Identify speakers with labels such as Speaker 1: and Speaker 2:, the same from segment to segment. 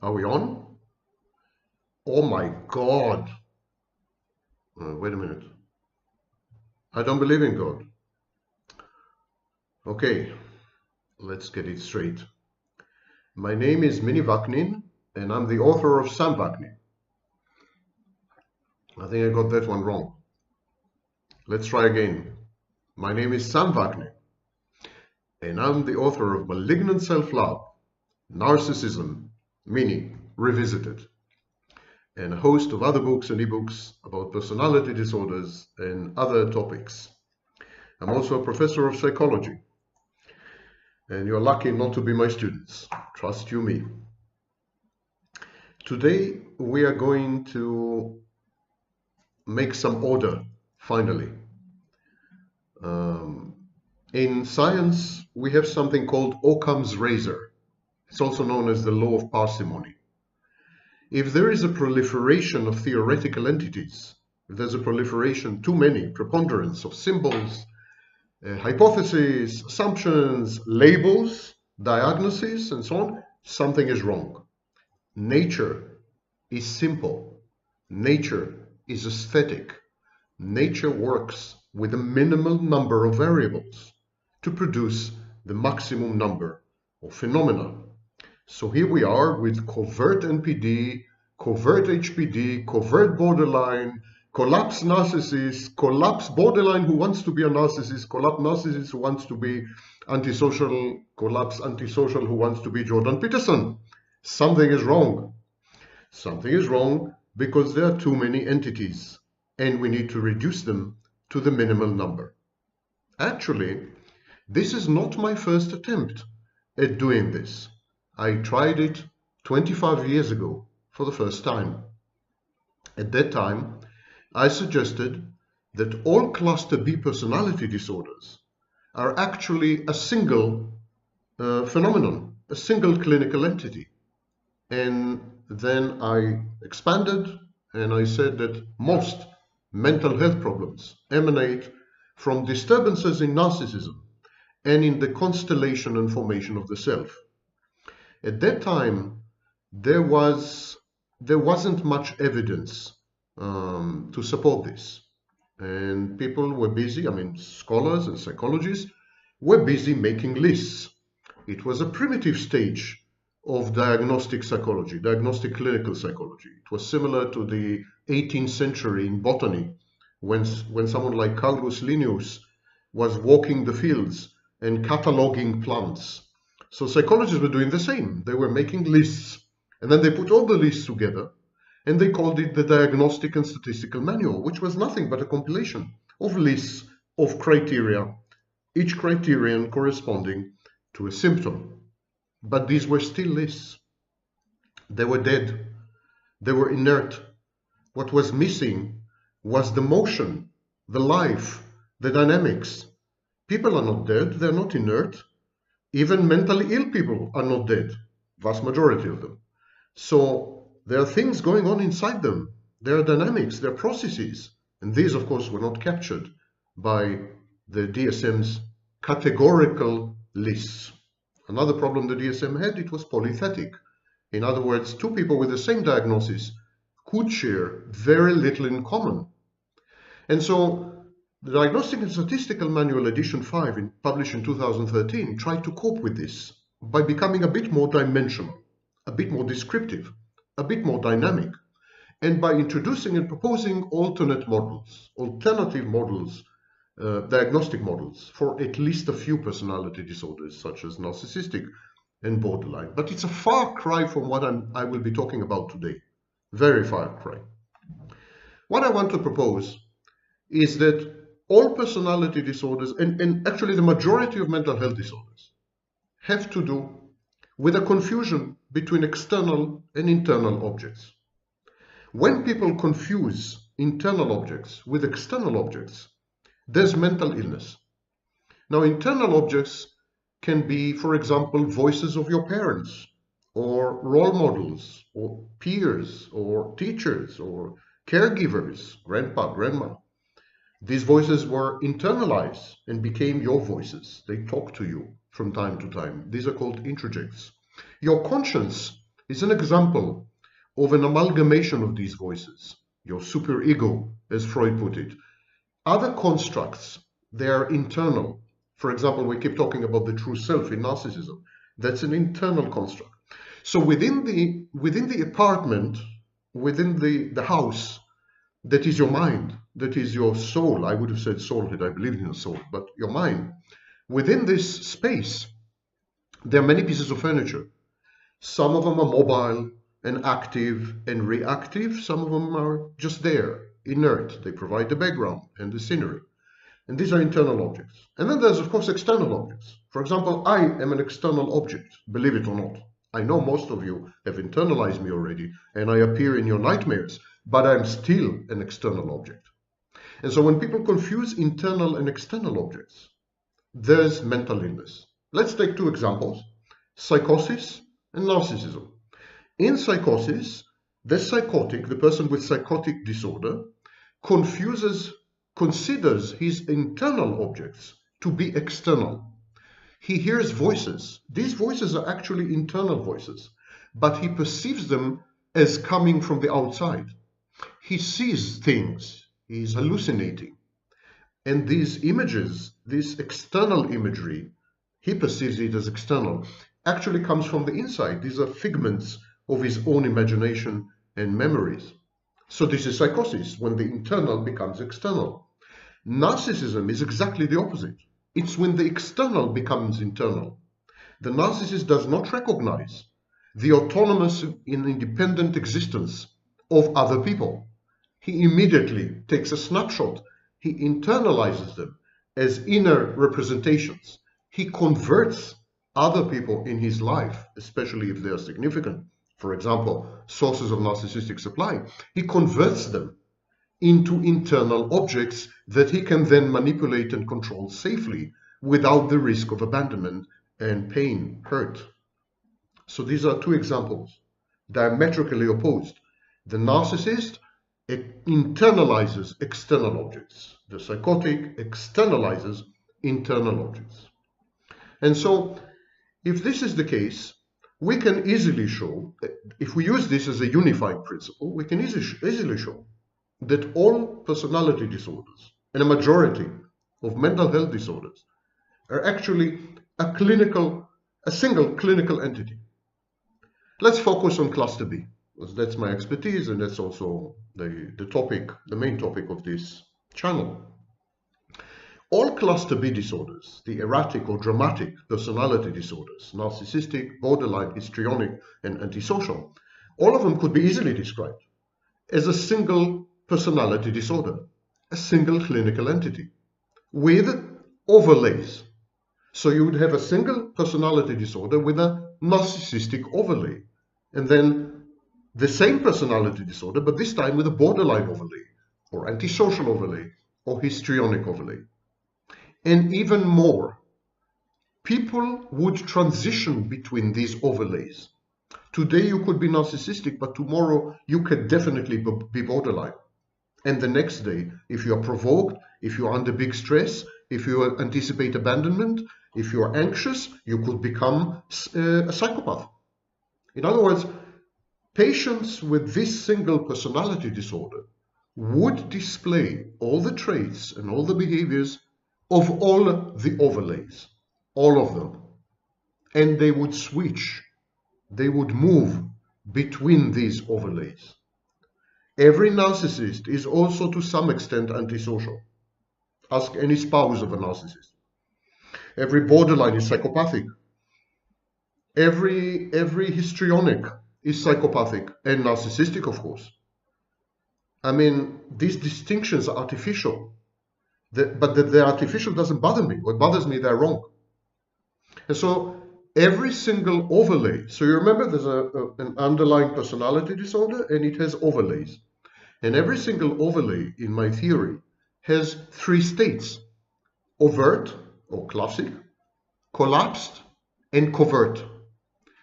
Speaker 1: Are we on? Oh my God. Wait a minute. I don't believe in God. Okay, let's get it straight. My name is Mini Vaknin, and I'm the author of Sam Vaknin. I think I got that one wrong. Let's try again. My name is Sam Vaknin, and I'm the author of Malignant Self-Love, Narcissism, Mini, Revisited, and a host of other books and ebooks about personality disorders and other topics. I'm also a professor of psychology, and you're lucky not to be my students. Trust you me. Today we are going to make some order, finally. In science, we have something called Occam's razor. It's also known as the law of parsimony. If there is a proliferation of theoretical entities, if there's a proliferation, too many, preponderance of symbols, hypotheses, assumptions, labels, diagnoses, and so on, something is wrong. Nature is simple. Nature is aesthetic. Nature works with a minimal number of variables to produce the maximum number of phenomena. So here we are with covert NPD, covert HPD, covert borderline, collapse narcissist, collapse borderline who wants to be a narcissist, collapse narcissist who wants to be antisocial, collapse antisocial who wants to be Jordan Peterson. Something is wrong. Something is wrong because there are too many entities and we need to reduce them to the minimal number. Actually, this is not my first attempt at doing this. I tried it 25 years ago for the first time. At that time, I suggested that all cluster B personality disorders are actually a single phenomenon, a single clinical entity. And then I expanded and I said that most mental health problems emanate from disturbances in narcissism and in the constellation and formation of the self. At that time, there wasn't much evidence to support this. And people were busy, scholars and psychologists were busy making lists. It was a primitive stage of diagnostic psychology, diagnostic clinical psychology. It was similar to the 18th century in botany, when someone like Carolus Linnaeus was walking the fields and cataloging plants. So psychologists were doing the same. They were making lists, and then they put all the lists together, and they called it the Diagnostic and Statistical Manual, which was nothing but a compilation of lists of criteria, each criterion corresponding to a symptom. But these were still lists. They were dead. They were inert. What was missing was the motion, the life, the dynamics. People are not dead. They're not inert. Even mentally ill people are not dead, vast majority of them. So there are things going on inside them. There are dynamics, there are processes. And these, of course, were not captured by the DSM's categorical lists. Another problem the DSM had, it was polythetic. In other words, two people with the same diagnosis could share very little in common. And so the Diagnostic and Statistical Manual Edition 5, published in 2013, tried to cope with this by becoming a bit more dimensional, a bit more descriptive, a bit more dynamic, and by introducing and proposing alternative models, diagnostic models for at least a few personality disorders, such as narcissistic and borderline. But it's a far cry from what I will be talking about today. Very far cry. What I want to propose is that all personality disorders, and actually the majority of mental health disorders, have to do with a confusion between external and internal objects. When people confuse internal objects with external objects, there's mental illness. Now, internal objects can be, for example, voices of your parents, or role models, or peers, or teachers, or caregivers, grandpa, grandma. These voices were internalized and became your voices. They talk to you from time to time. These are called introjects. Your conscience is an example of an amalgamation of these voices, your superego, as Freud put it. Other constructs, they are internal. For example, we keep talking about the true self in narcissism. That's an internal construct. So within the apartment, within the house, that is your mind, that is your soul. I would have said soul had I believed in a soul, but your mind. Within this space, there are many pieces of furniture. Some of them are mobile and active and reactive. Some of them are just there, inert. They provide the background and the scenery. And these are internal objects. And then there's, of course, external objects. For example, I am an external object, believe it or not. I know most of you have internalized me already, and I appear in your nightmares, but I'm still an external object. And so when people confuse internal and external objects, there's mental illness. Let's take two examples, psychosis and narcissism. In psychosis, the psychotic, the person with psychotic disorder, considers his internal objects to be external. He hears voices. These voices are actually internal voices, but he perceives them as coming from the outside. He sees things. He's hallucinating. And these images, this external imagery, he perceives it as external, actually comes from the inside. These are figments of his own imagination and memories. So this is psychosis, when the internal becomes external. Narcissism is exactly the opposite. It's when the external becomes internal. The narcissist does not recognize the autonomous and independent existence of other people. He immediately takes a snapshot. He internalizes them as inner representations. He converts other people in his life, especially if they are significant, for example, sources of narcissistic supply. He converts them into internal objects that he can then manipulate and control safely without the risk of abandonment and pain, hurt. So these are two examples, diametrically opposed. The narcissist internalizes external objects. The psychotic externalizes internal objects. And so, if this is the case, we can easily show, if we use this as a unifying principle, we can easily show that all personality disorders and a majority of mental health disorders are actually a single clinical entity. Let's focus on cluster B, because that's my expertise and that's also the main topic of this channel. All cluster B disorders, the erratic or dramatic personality disorders, narcissistic, borderline, histrionic, and antisocial, all of them could be easily described as a single personality disorder, a single clinical entity with overlays. So you would have a single personality disorder with a narcissistic overlay, and then the same personality disorder, but this time with a borderline overlay, or antisocial overlay, or histrionic overlay. And even more, people would transition between these overlays. Today you could be narcissistic, but tomorrow you could definitely be borderline. And the next day, if you are provoked, if you are under big stress, if you anticipate abandonment, if you are anxious, you could become a psychopath. In other words, patients with this single personality disorder would display all the traits and all the behaviors of all the overlays, all of them. And they would switch, they would move between these overlays. Every narcissist is also to some extent antisocial. Ask any spouse of a narcissist. Every borderline is psychopathic. Every histrionic is psychopathic and narcissistic, of course. I mean, these distinctions are artificial. But they're artificial doesn't bother me. What bothers me, they're wrong. And so every single overlay, so you remember there's an underlying personality disorder and it has overlays. And every single overlay in my theory has three states: overt or classic, collapsed, and covert.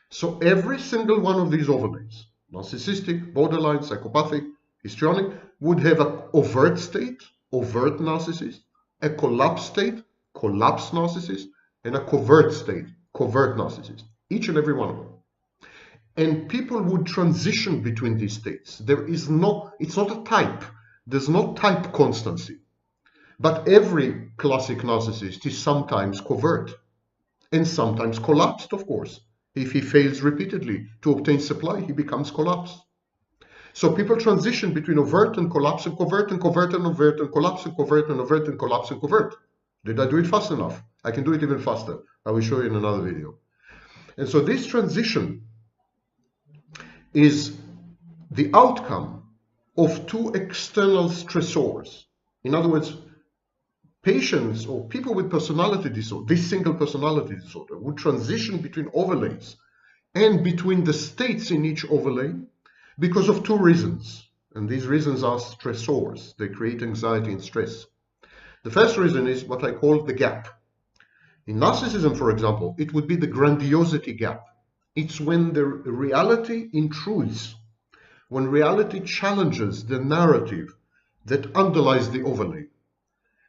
Speaker 1: So every single one of these overlays, narcissistic, borderline, psychopathic, histrionic, would have an overt state, overt narcissist, a collapsed state, collapsed narcissist, and a covert state, covert narcissist. Each and every one of them. And people would transition between these states. It's not a type. There's no type constancy. But every classic narcissist is sometimes covert and sometimes collapsed, of course. If he fails repeatedly to obtain supply, he becomes collapsed. So people transition between overt and collapse and covert and covert and overt and collapse and covert and overt and collapse and covert. Did I do it fast enough? I can do it even faster. I will show you in another video. And so this transition is the outcome of two external stressors. In other words, patients or people with personality disorder, this single personality disorder, would transition between overlays and between the states in each overlay because of two reasons. And these reasons are stressors. They create anxiety and stress. The first reason is what I call the gap. In narcissism, for example, it would be the grandiosity gap. It's when the reality intrudes, when reality challenges the narrative that underlies the overlay,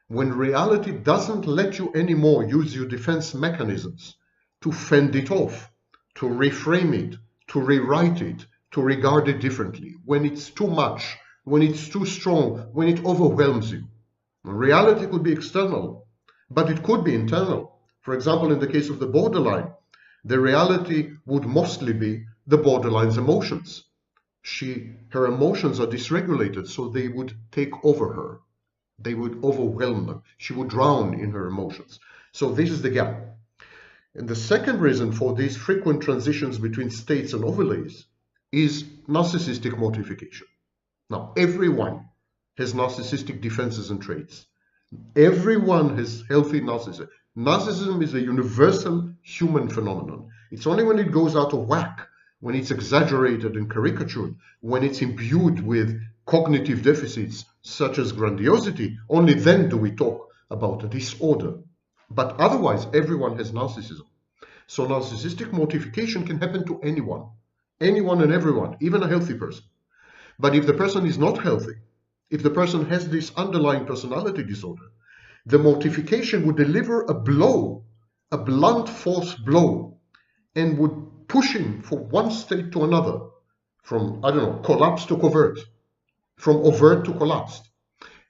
Speaker 1: when reality doesn't let you anymore use your defense mechanisms to fend it off, to reframe it, to rewrite it, to regard it differently, when it's too much, when it's too strong, when it overwhelms you. Reality could be external, but it could be internal. For example, in the case of the borderline, the reality would mostly be the borderline's emotions. Her emotions are dysregulated, so they would take over her. They would overwhelm her. She would drown in her emotions. So this is the gap. And the second reason for these frequent transitions between states and overlays is narcissistic mortification. Now, everyone has narcissistic defenses and traits. Everyone has healthy narcissism. Narcissism is a universal human phenomenon. It's only when it goes out of whack, when it's exaggerated and caricatured, when it's imbued with cognitive deficits such as grandiosity, only then do we talk about a disorder. But otherwise, everyone has narcissism. So narcissistic mortification can happen to anyone and everyone, even a healthy person. But if the person is not healthy, if the person has this underlying personality disorder, the mortification would deliver a blow, a blunt force blow, and would push him from one state to another, from, I don't know, collapse to covert, from overt to collapsed,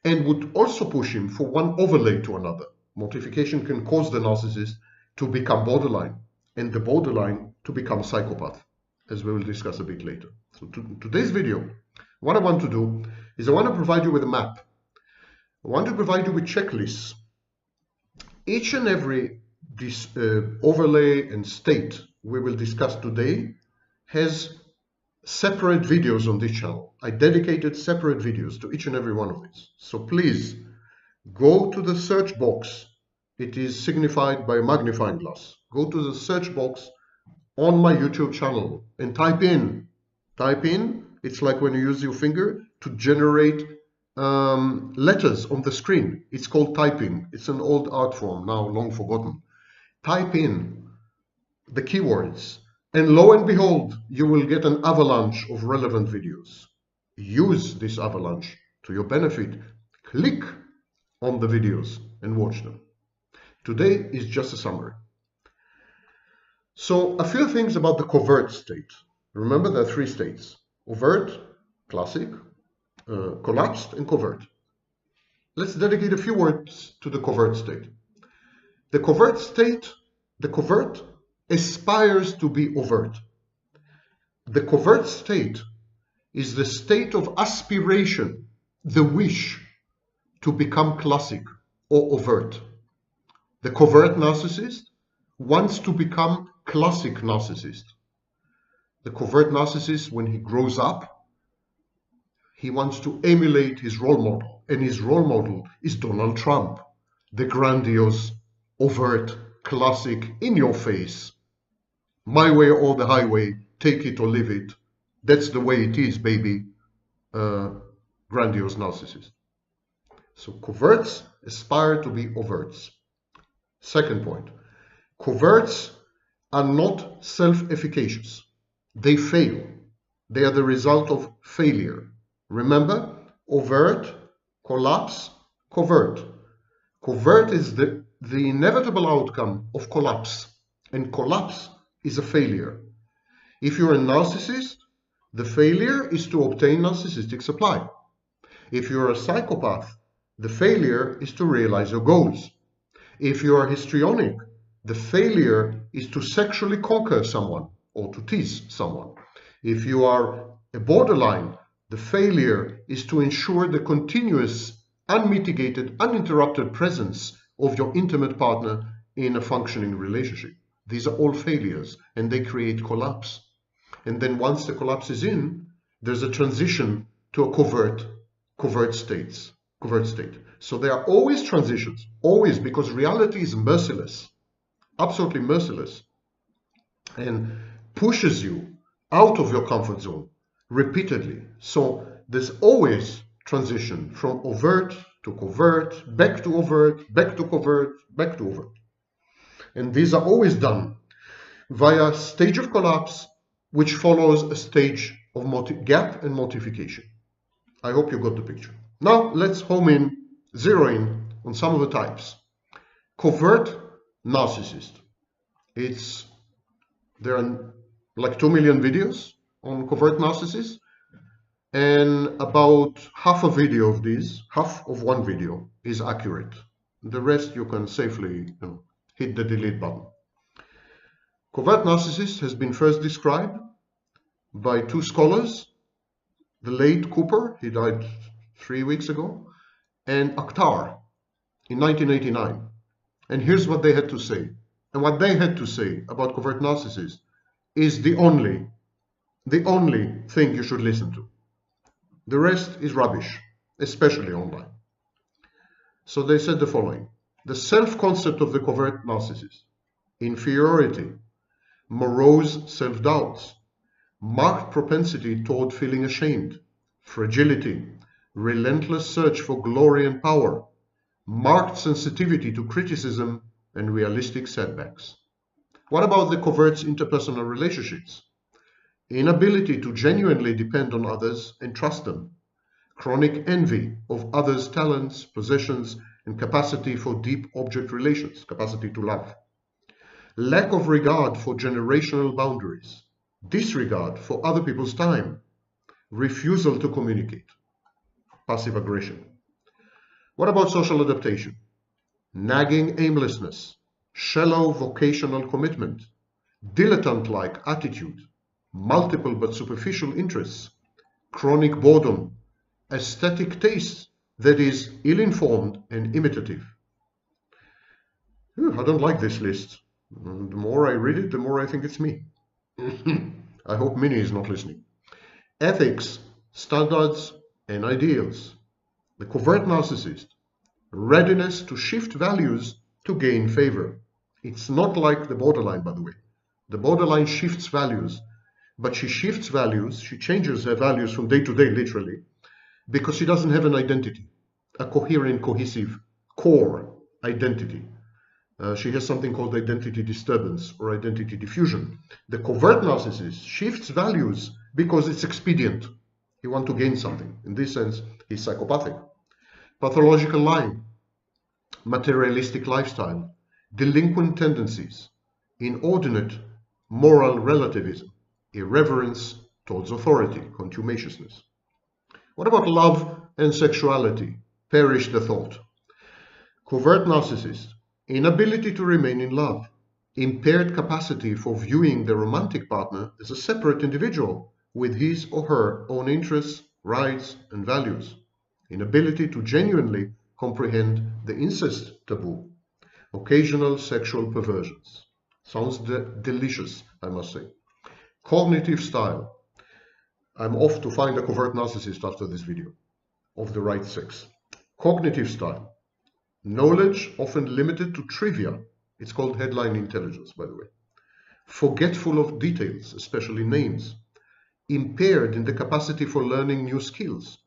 Speaker 1: and would also push him from one overlay to another. Mortification can cause the narcissist to become borderline, and the borderline to become psychopath, as we will discuss a bit later. So today's video, what I want to do is I want to provide you with a map. I want to provide you with checklists. Each and every overlay and state we will discuss today has separate videos on this channel. I dedicated separate videos to each and every one of these. So please go to the search box. It is signified by a magnifying glass. Go to the search box on my YouTube channel and type in. It's like when you use your finger to generate letters on the screen. It's called typing. It's an old art form, now long forgotten. Type in the keywords, and lo and behold, you will get an avalanche of relevant videos. Use this avalanche to your benefit. Click on the videos and watch them. Today is just a summary. So a few things about the covert state. Remember, there are three states: overt, classic, collapsed, and covert. Let's dedicate a few words to the covert state. The covert state, the covert aspires to be overt. The covert state is the state of aspiration, the wish to become classic or overt. The covert narcissist wants to become classic narcissist. The covert narcissist, when he grows up, he wants to emulate his role model, and his role model is Donald Trump, the grandiose, overt, classic, in your face, my way or the highway, take it or leave it, that's the way it is, baby, grandiose narcissist. So coverts aspire to be overts. Second point, coverts are not self-efficacious. They fail. They are the result of failure. Remember, overt, collapse, covert. Covert is the inevitable outcome of collapse, and collapse is a failure. If you're a narcissist, the failure is to obtain narcissistic supply. If you're a psychopath, the failure is to realize your goals. If you are histrionic, the failure is to sexually conquer someone or to tease someone. If you are a borderline, the failure is to ensure the continuous, unmitigated, uninterrupted presence of your intimate partner in a functioning relationship. These are all failures, and they create collapse. And then once the collapse is in, there's a transition to a covert state. So there are always transitions, always, because reality is merciless, absolutely merciless, and pushes you out of your comfort zone repeatedly. So there's always transition from overt to covert, back to overt, back to covert, back to overt. And these are always done via stage of collapse, which follows a stage of gap and mortification. I hope you got the picture. Now let's zero in on some of the types. Covert narcissist. There are like 2 million videos on covert narcissists, and about half a video of these, half of one video is accurate. The rest you can safely hit the delete button. Covert narcissist has been first described by two scholars, the late Cooper, he died 3 weeks ago, and Akhtar in 1989. And here's what they had to say. And what they had to say about covert narcissists is the only thing you should listen to. The rest is rubbish, especially online. So they said the following: the self-concept of the covert narcissist, inferiority, morose self-doubts, marked propensity toward feeling ashamed, fragility, relentless search for glory and power, marked sensitivity to criticism, and realistic setbacks. What about the covert's interpersonal relationships? Inability to genuinely depend on others and trust them, chronic envy of others' talents, possessions, and capacity for deep object relations, capacity to love, lack of regard for generational boundaries, disregard for other people's time, refusal to communicate, passive aggression. What about social adaptation? Nagging aimlessness, shallow vocational commitment, dilettante-like attitude, multiple but superficial interests, chronic boredom, aesthetic taste that is ill-informed and imitative. I don't like this list. The more I read it, the more I think it's me. I hope Minnie is not listening. Ethics, standards, and ideals. The covert narcissist. Readiness to shift values to gain favor. It's not like the borderline, by the way. The borderline shifts values, but she shifts values, she changes her values from day to day, literally, because she doesn't have an identity, a coherent, cohesive core identity. She has something called identity disturbance or identity diffusion. The covert narcissist shifts values because it's expedient. He wants to gain something. In this sense, he's psychopathic. Pathological lying, materialistic lifestyle, delinquent tendencies, inordinate moral relativism, irreverence towards authority, contumaciousness. What about love and sexuality? Perish the thought. Covert narcissist, inability to remain in love, impaired capacity for viewing the romantic partner as a separate individual with his or her own interests, rights, and values, inability to genuinely comprehend the incest taboo, occasional sexual perversions. Sounds delicious, I must say. Cognitive style. I'm off to find a covert narcissist after this video, of the right sex. Cognitive style. Knowledge often limited to trivia. It's called headline intelligence, by the way. Forgetful of details, especially names. Impaired in the capacity for learning new skills.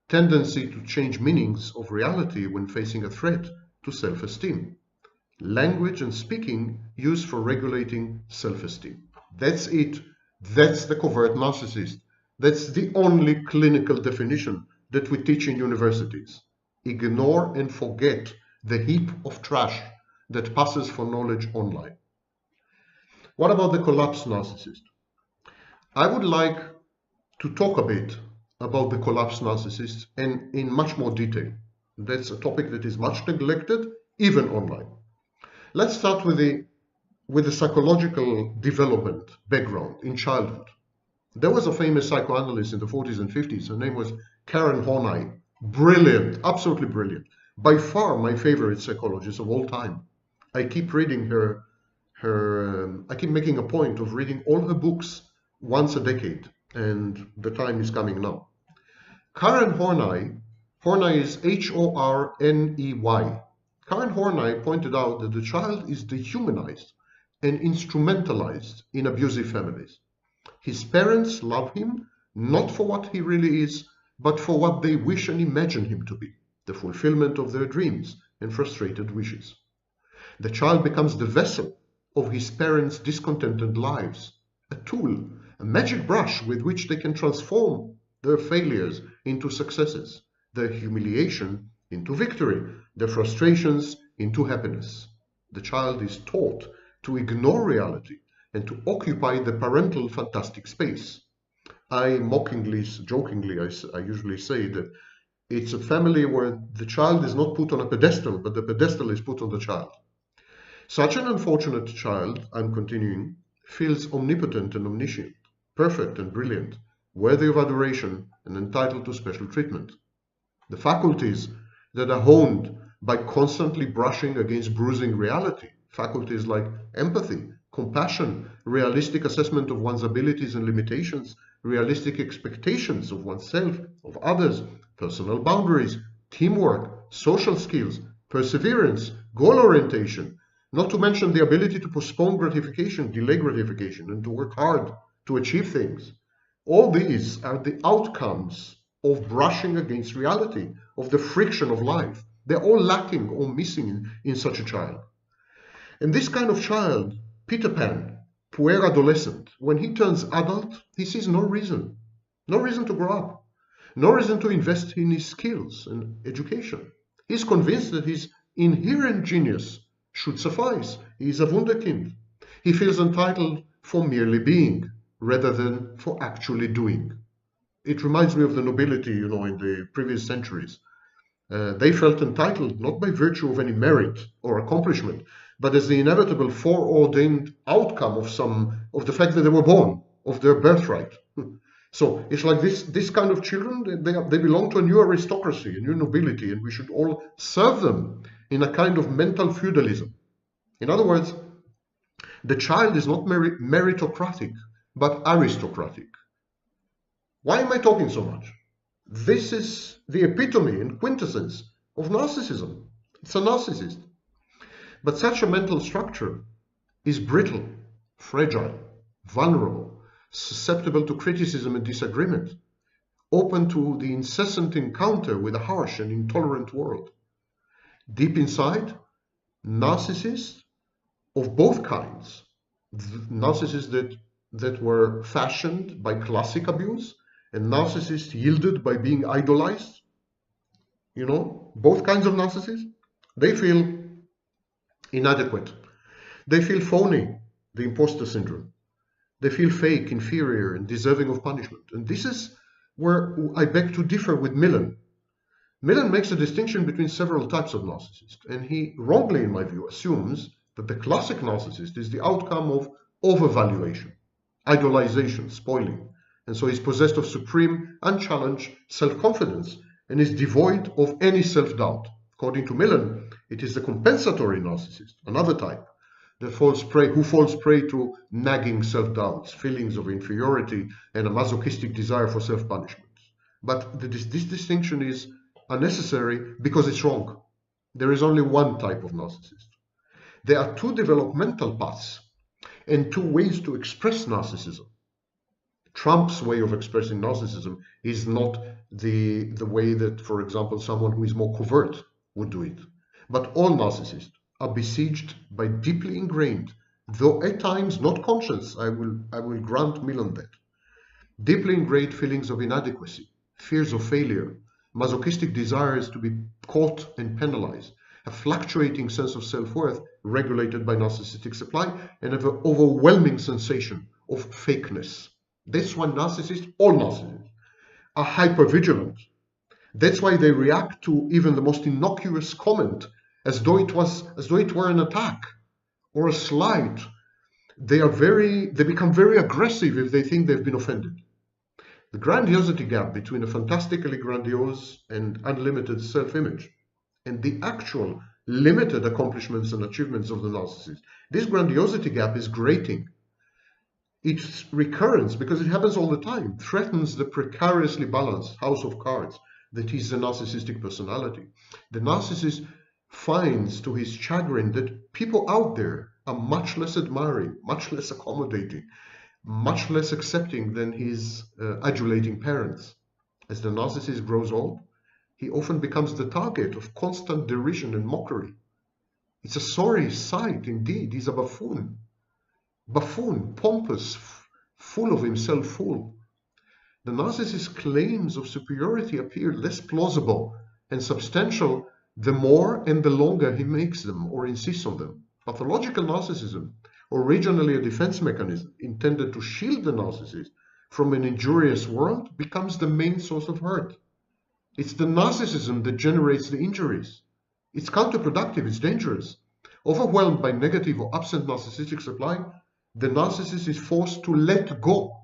Speaker 1: Tendency to change meanings of reality when facing a threat to self-esteem. Language and speaking used for regulating self-esteem. That's it. That's the covert narcissist. That's the only clinical definition that we teach in universities. Ignore and forget the heap of trash that passes for knowledge online. What about the collapsed narcissist? I would like to talk a bit about the collapsed narcissist and in much more detail. That's a topic that is much neglected, even online. Let's start with the psychological development background in childhood. There was a famous psychoanalyst in the 40s and 50s. Her name was Karen Horney. Brilliant, absolutely brilliant. By far my favorite psychologist of all time. I keep reading I keep making a point of reading all her books once a decade, and the time is coming now. Karen Horney is Horney. Karen Horney pointed out that the child is dehumanized and instrumentalized in abusive families. His parents love him not for what he really is, but for what they wish and imagine him to be, the fulfillment of their dreams and frustrated wishes. The child becomes the vessel of his parents' discontented lives, a tool, a magic brush with which they can transform their failures into successes, their humiliation into victory, their frustrations into happiness. The child is taught to ignore reality and to occupy the parental fantastic space. I mockingly, jokingly, I usually say that it's a family where the child is not put on a pedestal, but the pedestal is put on the child. Such an unfortunate child, I'm continuing, feels omnipotent and omniscient, perfect and brilliant, worthy of adoration and entitled to special treatment. The faculties that are honed by constantly brushing against bruising reality, faculties like empathy, compassion, realistic assessment of one's abilities and limitations, realistic expectations of oneself, of others, personal boundaries, teamwork, social skills, perseverance, goal orientation, not to mention the ability to postpone gratification, delay gratification, and to work hard to achieve things. All these are the outcomes of brushing against reality, of the friction of life. They're all lacking or missing in such a child. And this kind of child, Peter Pan, puer adolescent, when he turns adult, he sees no reason to grow up, no reason to invest in his skills and education. He's convinced that his inherent genius should suffice. He is a wunderkind. He feels entitled for merely being rather than for actually doing. It reminds me of the nobility, in the previous centuries. They felt entitled not by virtue of any merit or accomplishment, but as the inevitable foreordained outcome of the fact that they were born, of their birthright. So it's like this kind of children, they belong to a new aristocracy, a new nobility, and we should all serve them in a kind of mental feudalism. In other words, the child is not meritocratic, but aristocratic. Why am I talking so much? This is the epitome and quintessence of narcissism. It's a narcissist. But such a mental structure is brittle, fragile, vulnerable, susceptible to criticism and disagreement, open to the incessant encounter with a harsh and intolerant world. Deep inside, narcissists of both kinds, narcissists that were fashioned by classic abuse and narcissists yielded by being idolized, both kinds of narcissists, they feel inadequate. They feel phony, the imposter syndrome. They feel fake, inferior, and deserving of punishment. And this is where I beg to differ with Millen. Millen makes a distinction between several types of narcissists, and he wrongly, in my view, assumes that the classic narcissist is the outcome of overvaluation, idolization, spoiling, and so is possessed of supreme, unchallenged self-confidence and is devoid of any self-doubt. According to Millen, it is the compensatory narcissist, another type, who falls prey to nagging self-doubts, feelings of inferiority, and a masochistic desire for self-punishment. But this distinction is unnecessary because it's wrong. There is only one type of narcissist. There are two developmental paths and two ways to express narcissism. Trump's way of expressing narcissism is not the way that, for example, someone who is more covert would do it. But all narcissists are besieged by deeply ingrained, though at times not conscious, I will grant Millen that, deeply ingrained feelings of inadequacy, fears of failure, masochistic desires to be caught and penalized, a fluctuating sense of self-worth regulated by narcissistic supply, and an overwhelming sensation of fakeness. That's why narcissists, all narcissists, are hypervigilant. That's why they react to even the most innocuous comment as though it were an attack or a slight. They become very aggressive if they think they've been offended. The grandiosity gap between a fantastically grandiose and unlimited self-image and the actual limited accomplishments and achievements of the narcissist, this grandiosity gap is grating. Its recurrence, because it happens all the time, threatens the precariously balanced house of cards that is the narcissistic personality. The narcissist finds to his chagrin that people out there are much less admiring, much less accommodating, much less accepting than his adulating parents. As the narcissist grows old, he often becomes the target of constant derision and mockery. It's a sorry sight indeed. He's a buffoon. Buffoon, pompous, full of himself, full. The narcissist's claims of superiority appear less plausible and substantial the more and the longer he makes them or insists on them. Pathological narcissism, originally a defense mechanism intended to shield the narcissist from an injurious world, becomes the main source of hurt. It's the narcissism that generates the injuries. It's counterproductive, it's dangerous. Overwhelmed by negative or absent narcissistic supply, the narcissist is forced to let go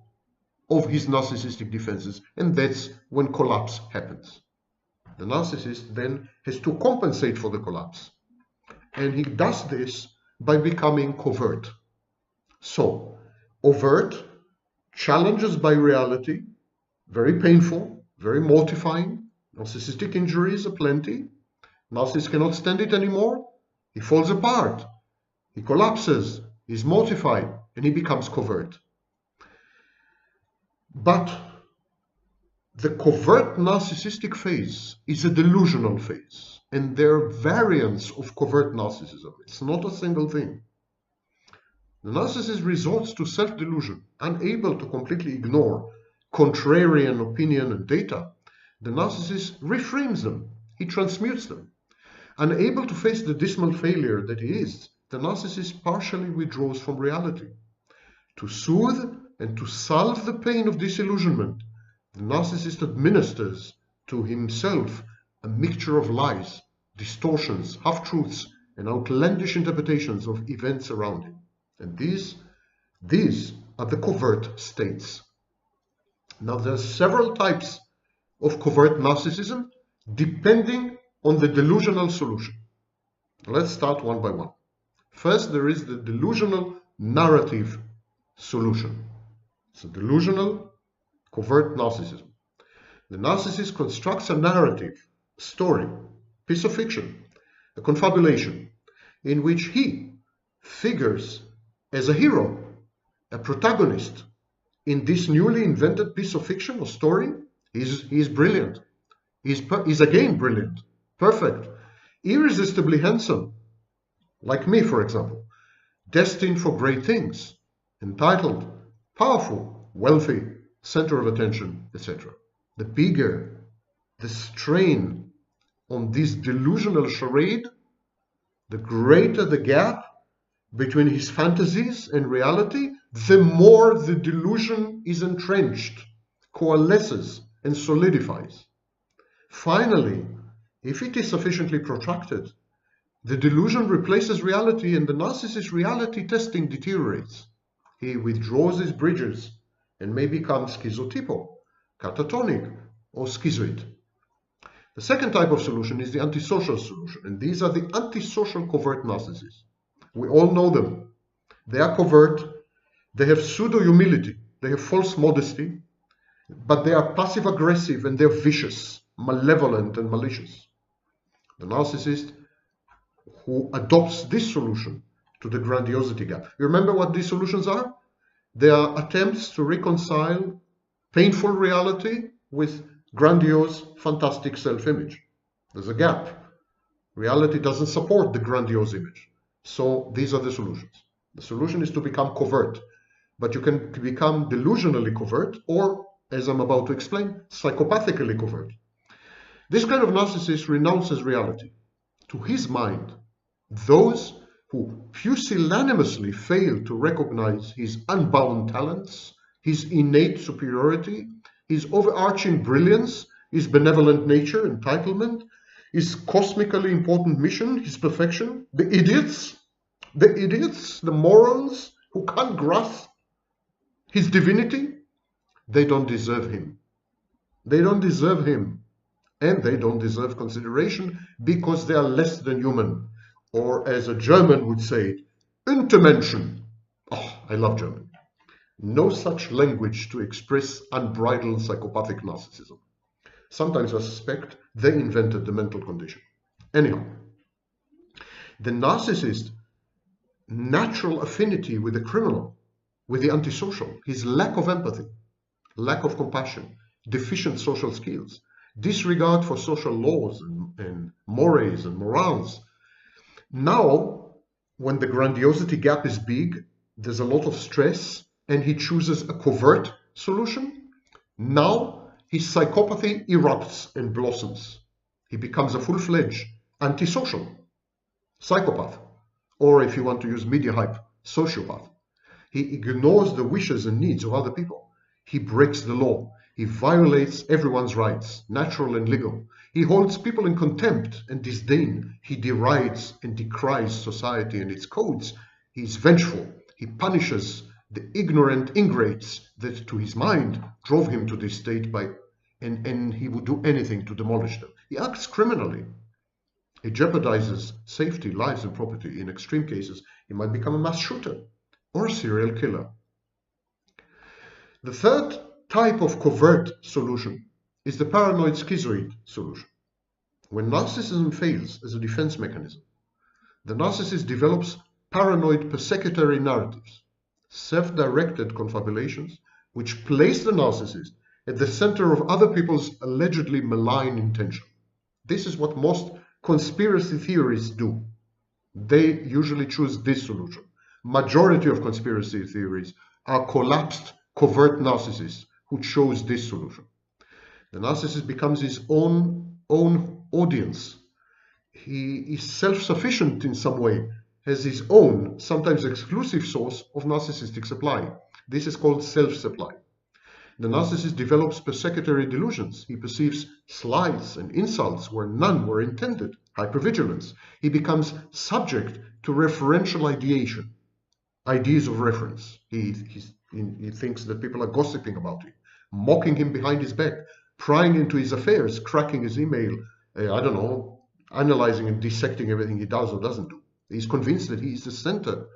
Speaker 1: of his narcissistic defenses, and that's when collapse happens. The narcissist then has to compensate for the collapse, and he does this by becoming covert. So, overt, challenges by reality, very painful, very mortifying. Narcissistic injuries aplenty. Narcissist cannot stand it anymore. He falls apart. He collapses. He's mortified, and he becomes covert. But the covert narcissistic phase is a delusional phase, and there are variants of covert narcissism. It's not a single thing. The narcissist resorts to self-delusion, unable to completely ignore contrarian opinion and data. The narcissist reframes them. He transmutes them. Unable to face the dismal failure that he is, the narcissist partially withdraws from reality. To soothe and to salve the pain of disillusionment, the narcissist administers to himself a mixture of lies, distortions, half-truths, and outlandish interpretations of events around him. And these are the covert states. Now, there are several types of covert narcissism depending on the delusional solution. Let's start one by one. First, there is the delusional narrative solution. It's a delusional covert narcissism. The narcissist constructs a narrative, a story, piece of fiction, a confabulation, in which he figures as a hero, a protagonist. In this newly invented piece of fiction or story, he's brilliant. He's again brilliant, perfect, irresistibly handsome, like me, for example, destined for great things, entitled, powerful, wealthy, center of attention, etc. The bigger the strain on this delusional charade, the greater the gap between his fantasies and reality, the more the delusion is entrenched, coalesces, and solidifies. Finally, if it is sufficiently protracted, the delusion replaces reality and the narcissist's reality testing deteriorates. He withdraws his bridges and may become schizotypal, catatonic, or schizoid. The second type of solution is the antisocial solution, and these are the antisocial covert narcissists. We all know them. They are covert, they have pseudo-humility, they have false modesty, but they are passive-aggressive and they're vicious, malevolent and malicious. The narcissist who adopts this solution to the grandiosity gap. You remember what these solutions are? They are attempts to reconcile painful reality with grandiose, fantastic self-image. There's a gap. Reality doesn't support the grandiose image. So these are the solutions. The solution is to become covert, but you can become delusionally covert or, as I'm about to explain, psychopathically covert. This kind of narcissist renounces reality. To his mind, those who pusillanimously fail to recognize his unbound talents, his innate superiority, his overarching brilliance, his benevolent nature, entitlement, his cosmically important mission, his perfection. The idiots, the morons who can't grasp his divinity, they don't deserve him. They don't deserve him. And they don't deserve consideration because they are less than human. Or as a German would say, Untermenschen. Oh, I love German. No such language to express unbridled psychopathic narcissism. Sometimes I suspect they invented the mental condition. Anyhow, the narcissist's natural affinity with the criminal, with the antisocial, his lack of empathy, lack of compassion, deficient social skills, disregard for social laws and mores and morals. Now, when the grandiosity gap is big, there's a lot of stress, and he chooses a covert solution. Now, his psychopathy erupts and blossoms. He becomes a full-fledged antisocial psychopath, or if you want to use media hype, sociopath. He ignores the wishes and needs of other people. He breaks the law. He violates everyone's rights, natural and legal. He holds people in contempt and disdain. He derides and decries society and its codes. He is vengeful. He punishes the ignorant ingrates that, to his mind, drove him to this state and he would do anything to demolish them. He acts criminally. He jeopardizes safety, lives, and property. In extreme cases, he might become a mass shooter or a serial killer. The third type of covert solution is the paranoid schizoid solution. When narcissism fails as a defense mechanism, the narcissist develops paranoid persecutory narratives, self-directed confabulations, which place the narcissist at the center of other people's allegedly malign intention. This is what most conspiracy theories do. They usually choose this solution. Majority of conspiracy theories are collapsed covert narcissists who chose this solution. The narcissist becomes his own audience. He is self-sufficient in some way, has his own, sometimes exclusive source of narcissistic supply. This is called self-supply. The narcissist develops persecutory delusions. He perceives slights and insults where none were intended, hypervigilance. He becomes subject to referential ideation, ideas of reference. He thinks that people are gossiping about him, mocking him behind his back, prying into his affairs, cracking his email, analyzing and dissecting everything he does or doesn't do. He's convinced that he is the center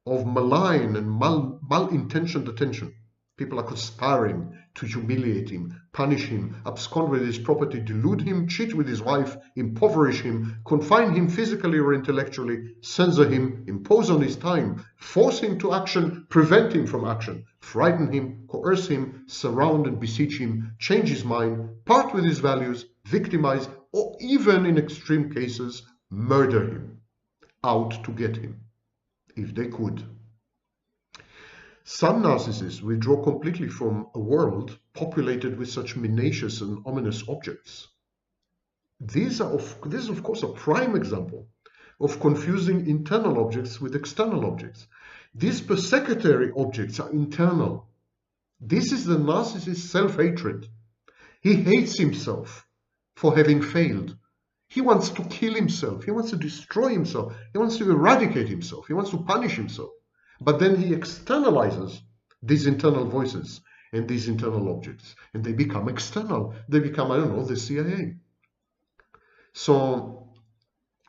Speaker 1: of malign and mal-intentioned attention. People are conspiring to humiliate him, punish him, abscond with his property, delude him, cheat with his wife, impoverish him, confine him physically or intellectually, censor him, impose on his time, force him to action, prevent him from action, frighten him, coerce him, surround and besiege him, change his mind, part with his values, victimize, or even in extreme cases, murder him, out to get him, if they could. Some narcissists withdraw completely from a world populated with such menacious and ominous objects. This is of course a prime example of confusing internal objects with external objects. These persecutory objects are internal. This is the narcissist's self-hatred. He hates himself for having failed. He wants to kill himself. He wants to destroy himself. He wants to eradicate himself. He wants to punish himself. But then he externalizes these internal voices and these internal objects, and they become external. They become, the CIA. So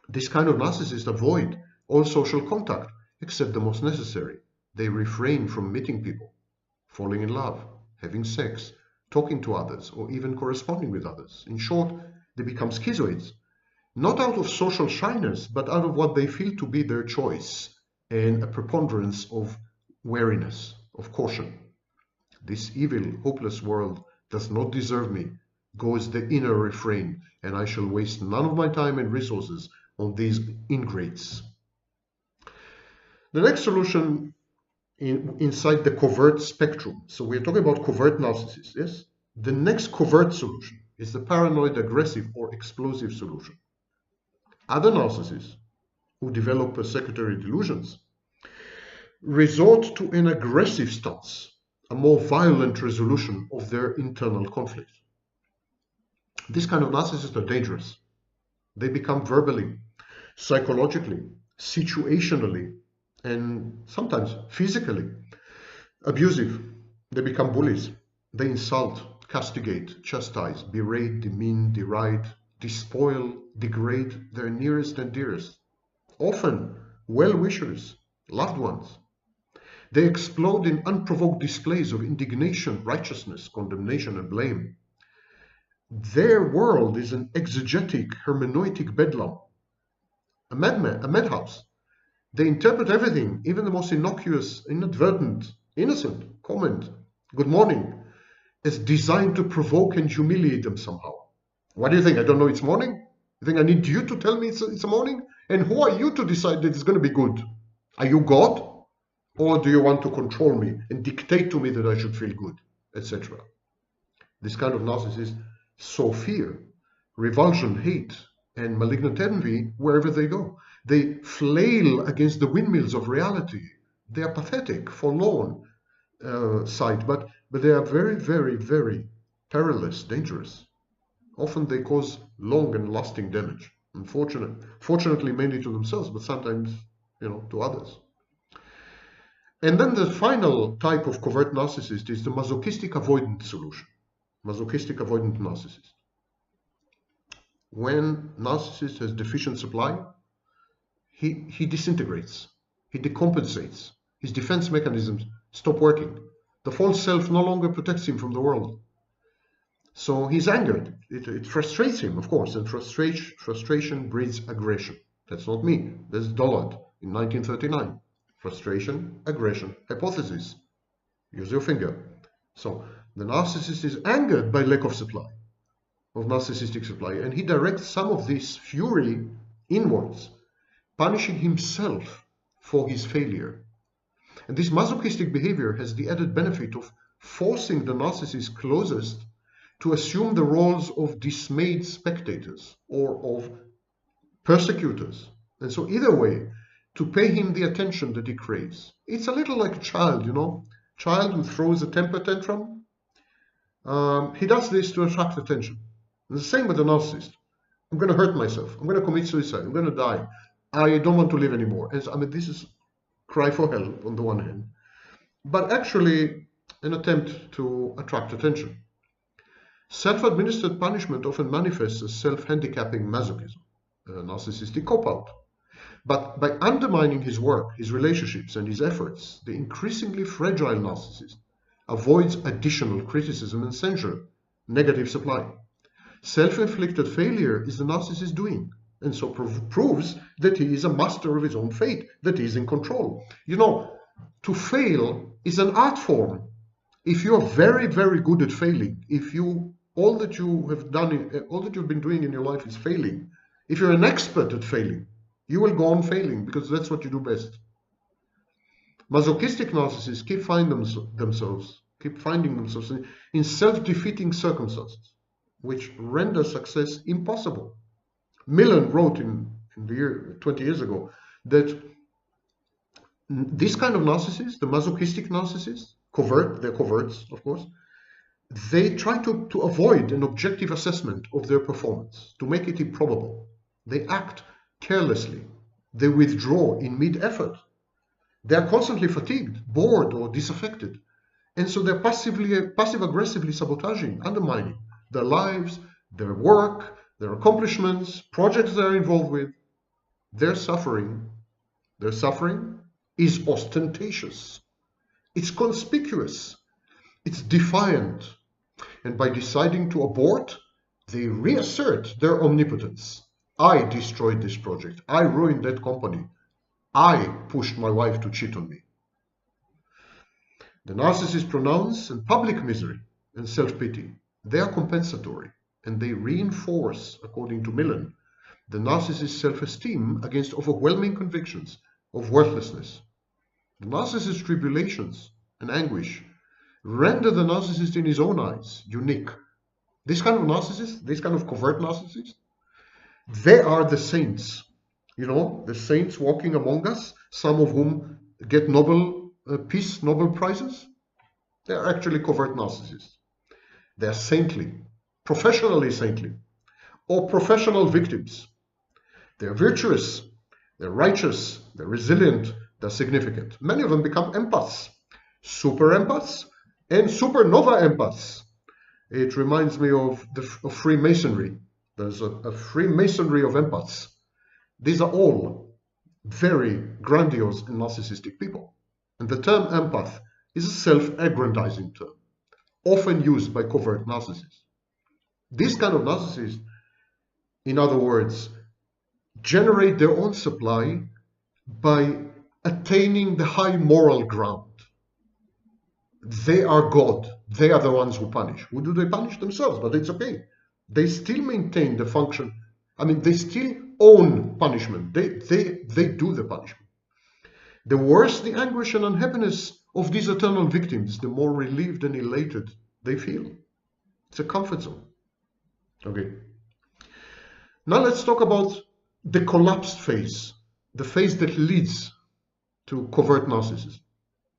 Speaker 1: this kind of narcissists avoid all social contact except the most necessary. They refrain from meeting people, falling in love, having sex, talking to others, or even corresponding with others. In short, they become schizoids, not out of social shyness, but out of what they feel to be their choice, and a preponderance of wariness, of caution. This evil, hopeless world does not deserve me, goes the inner refrain, and I shall waste none of my time and resources on these ingrates. The next solution inside the covert spectrum. So we're talking about covert narcissists, yes? The next covert solution is the paranoid, aggressive, or explosive solution. Other narcissists who develop persecutory delusions resort to an aggressive stance a more violent resolution of their internal conflict. This kind of narcissists are dangerous. They become verbally, psychologically, situationally, and sometimes physically abusive. They become bullies. They insult, castigate, chastise, berate, demean, deride, despoil, degrade their nearest and dearest, often well-wishers, loved ones. They explode in unprovoked displays of indignation, righteousness, condemnation, and blame. Their world is an exegetic, hermeneutic bedlam, a madhouse. They interpret everything, even the most innocuous, inadvertent, innocent comment, good morning, as designed to provoke and humiliate them somehow. What do you think? I don't know it's morning? You think I need you to tell me it's a morning? And who are you to decide that it's going to be good? Are you God? Or do you want to control me and dictate to me that I should feel good, etc.? This kind of narcissists sow fear, revulsion, hate, and malignant envy wherever they go. They flail against the windmills of reality. They are pathetic, forlorn sight, but they are very, very, very perilous, dangerous. Often they cause long and lasting damage. Fortunately, mainly to themselves, but sometimes, to others. And then the final type of covert narcissist is the masochistic avoidant solution. Masochistic avoidant narcissist. When narcissist has deficient supply, he disintegrates, he decompensates, his defense mechanisms stop working. The false self no longer protects him from the world. So he's angered. It frustrates him, of course, and frustration breeds aggression. That's not me. That's Dollard in 1939. Frustration, aggression, hypothesis. Use your finger. So the narcissist is angered by lack of supply, of narcissistic supply, and he directs some of this fury inwards, punishing himself for his failure. And this masochistic behavior has the added benefit of forcing the narcissist closest to assume the roles of dismayed spectators or of persecutors. And so either way, to pay him the attention that he craves. It's a little like a child, child who throws a temper tantrum. He does this to attract attention. And the same with the narcissist. I'm going to hurt myself. I'm going to commit suicide. I'm going to die. I don't want to live anymore. And this is cry for help on the one hand, but actually an attempt to attract attention. Self-administered punishment often manifests as self-handicapping masochism, a narcissistic cop-out. But by undermining his work, his relationships, and his efforts, the increasingly fragile narcissist avoids additional criticism and censure, negative supply. Self-inflicted failure is the narcissist's doing, and so proves that he is a master of his own fate, that he is in control. To fail is an art form. If you are very, very good at failing, if all that you've been doing in your life is failing, if you're an expert at failing, you will go on failing because that's what you do best. Masochistic narcissists keep finding themselves in self-defeating circumstances, which render success impossible. Millen wrote in the year 20 years ago that this kind of narcissists, the masochistic narcissists, they're coverts, of course, they try to avoid an objective assessment of their performance, to make it improbable. They act carelessly. They withdraw in mid-effort. They are constantly fatigued, bored, or disaffected. And so they're passive-aggressively sabotaging, undermining their lives, their work, their accomplishments, projects they're involved with. Their suffering is ostentatious. It's conspicuous. It's defiant. And by deciding to abort, they reassert their omnipotence. I destroyed this project. I ruined that company. I pushed my wife to cheat on me. The narcissists pronounce in public misery and self-pity. They are compensatory, and they reinforce, according to Millen, the narcissist's self-esteem against overwhelming convictions of worthlessness. The narcissist's tribulations and anguish render the narcissist in his own eyes unique. This kind of narcissist, this kind of covert narcissist, they are the saints, the saints walking among us, some of whom get Nobel Prizes. They are actually covert narcissists. They are saintly, professionally saintly, or professional victims. They're virtuous, they're righteous, they're resilient, they're significant. Many of them become empaths, super empaths, and supernova empaths. It reminds me of Freemasonry. There's a Freemasonry of empaths. These are all very grandiose and narcissistic people. And the term empath is a self-aggrandizing term, often used by covert narcissists. These kind of narcissists, in other words, generate their own supply by attaining the high moral ground. They are God. They are the ones who punish. Who do they punish? Themselves, but it's okay. They still maintain the function. I mean, they still own punishment. They do the punishment. The worse the anguish and unhappiness of these eternal victims, the more relieved and elated they feel. It's a comfort zone. Okay. Now let's talk about the collapsed phase, the phase that leads to covert narcissism.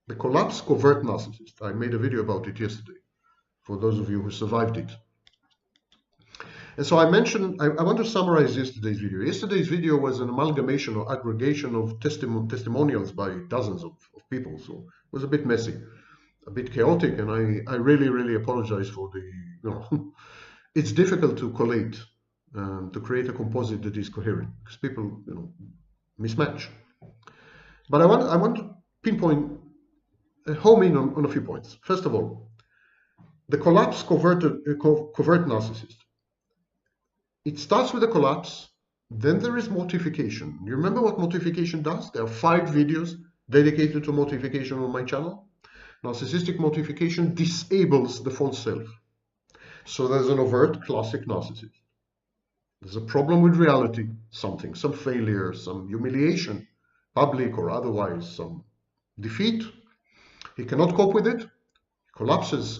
Speaker 1: The collapsed covert narcissist. I made a video about it yesterday, for those of you who survived it. And so I mentioned, I want to summarize yesterday's video. Yesterday's video was an amalgamation or aggregation of testimonials by dozens of people. So it was a bit messy, a bit chaotic, and I really apologize for the, it's difficult to collate, to create a composite that is coherent, because people, mismatch. But I want to pinpoint, home in on a few points. First of all, the collapsed covert narcissist. It starts with a collapse, then there is mortification. You remember what mortification does? There are 5 videos dedicated to mortification on my channel. Narcissistic mortification disables the false self. So there's an overt classic narcissist. There's a problem with reality, something, some failure, some humiliation, public or otherwise, some defeat. He cannot cope with it, he collapses.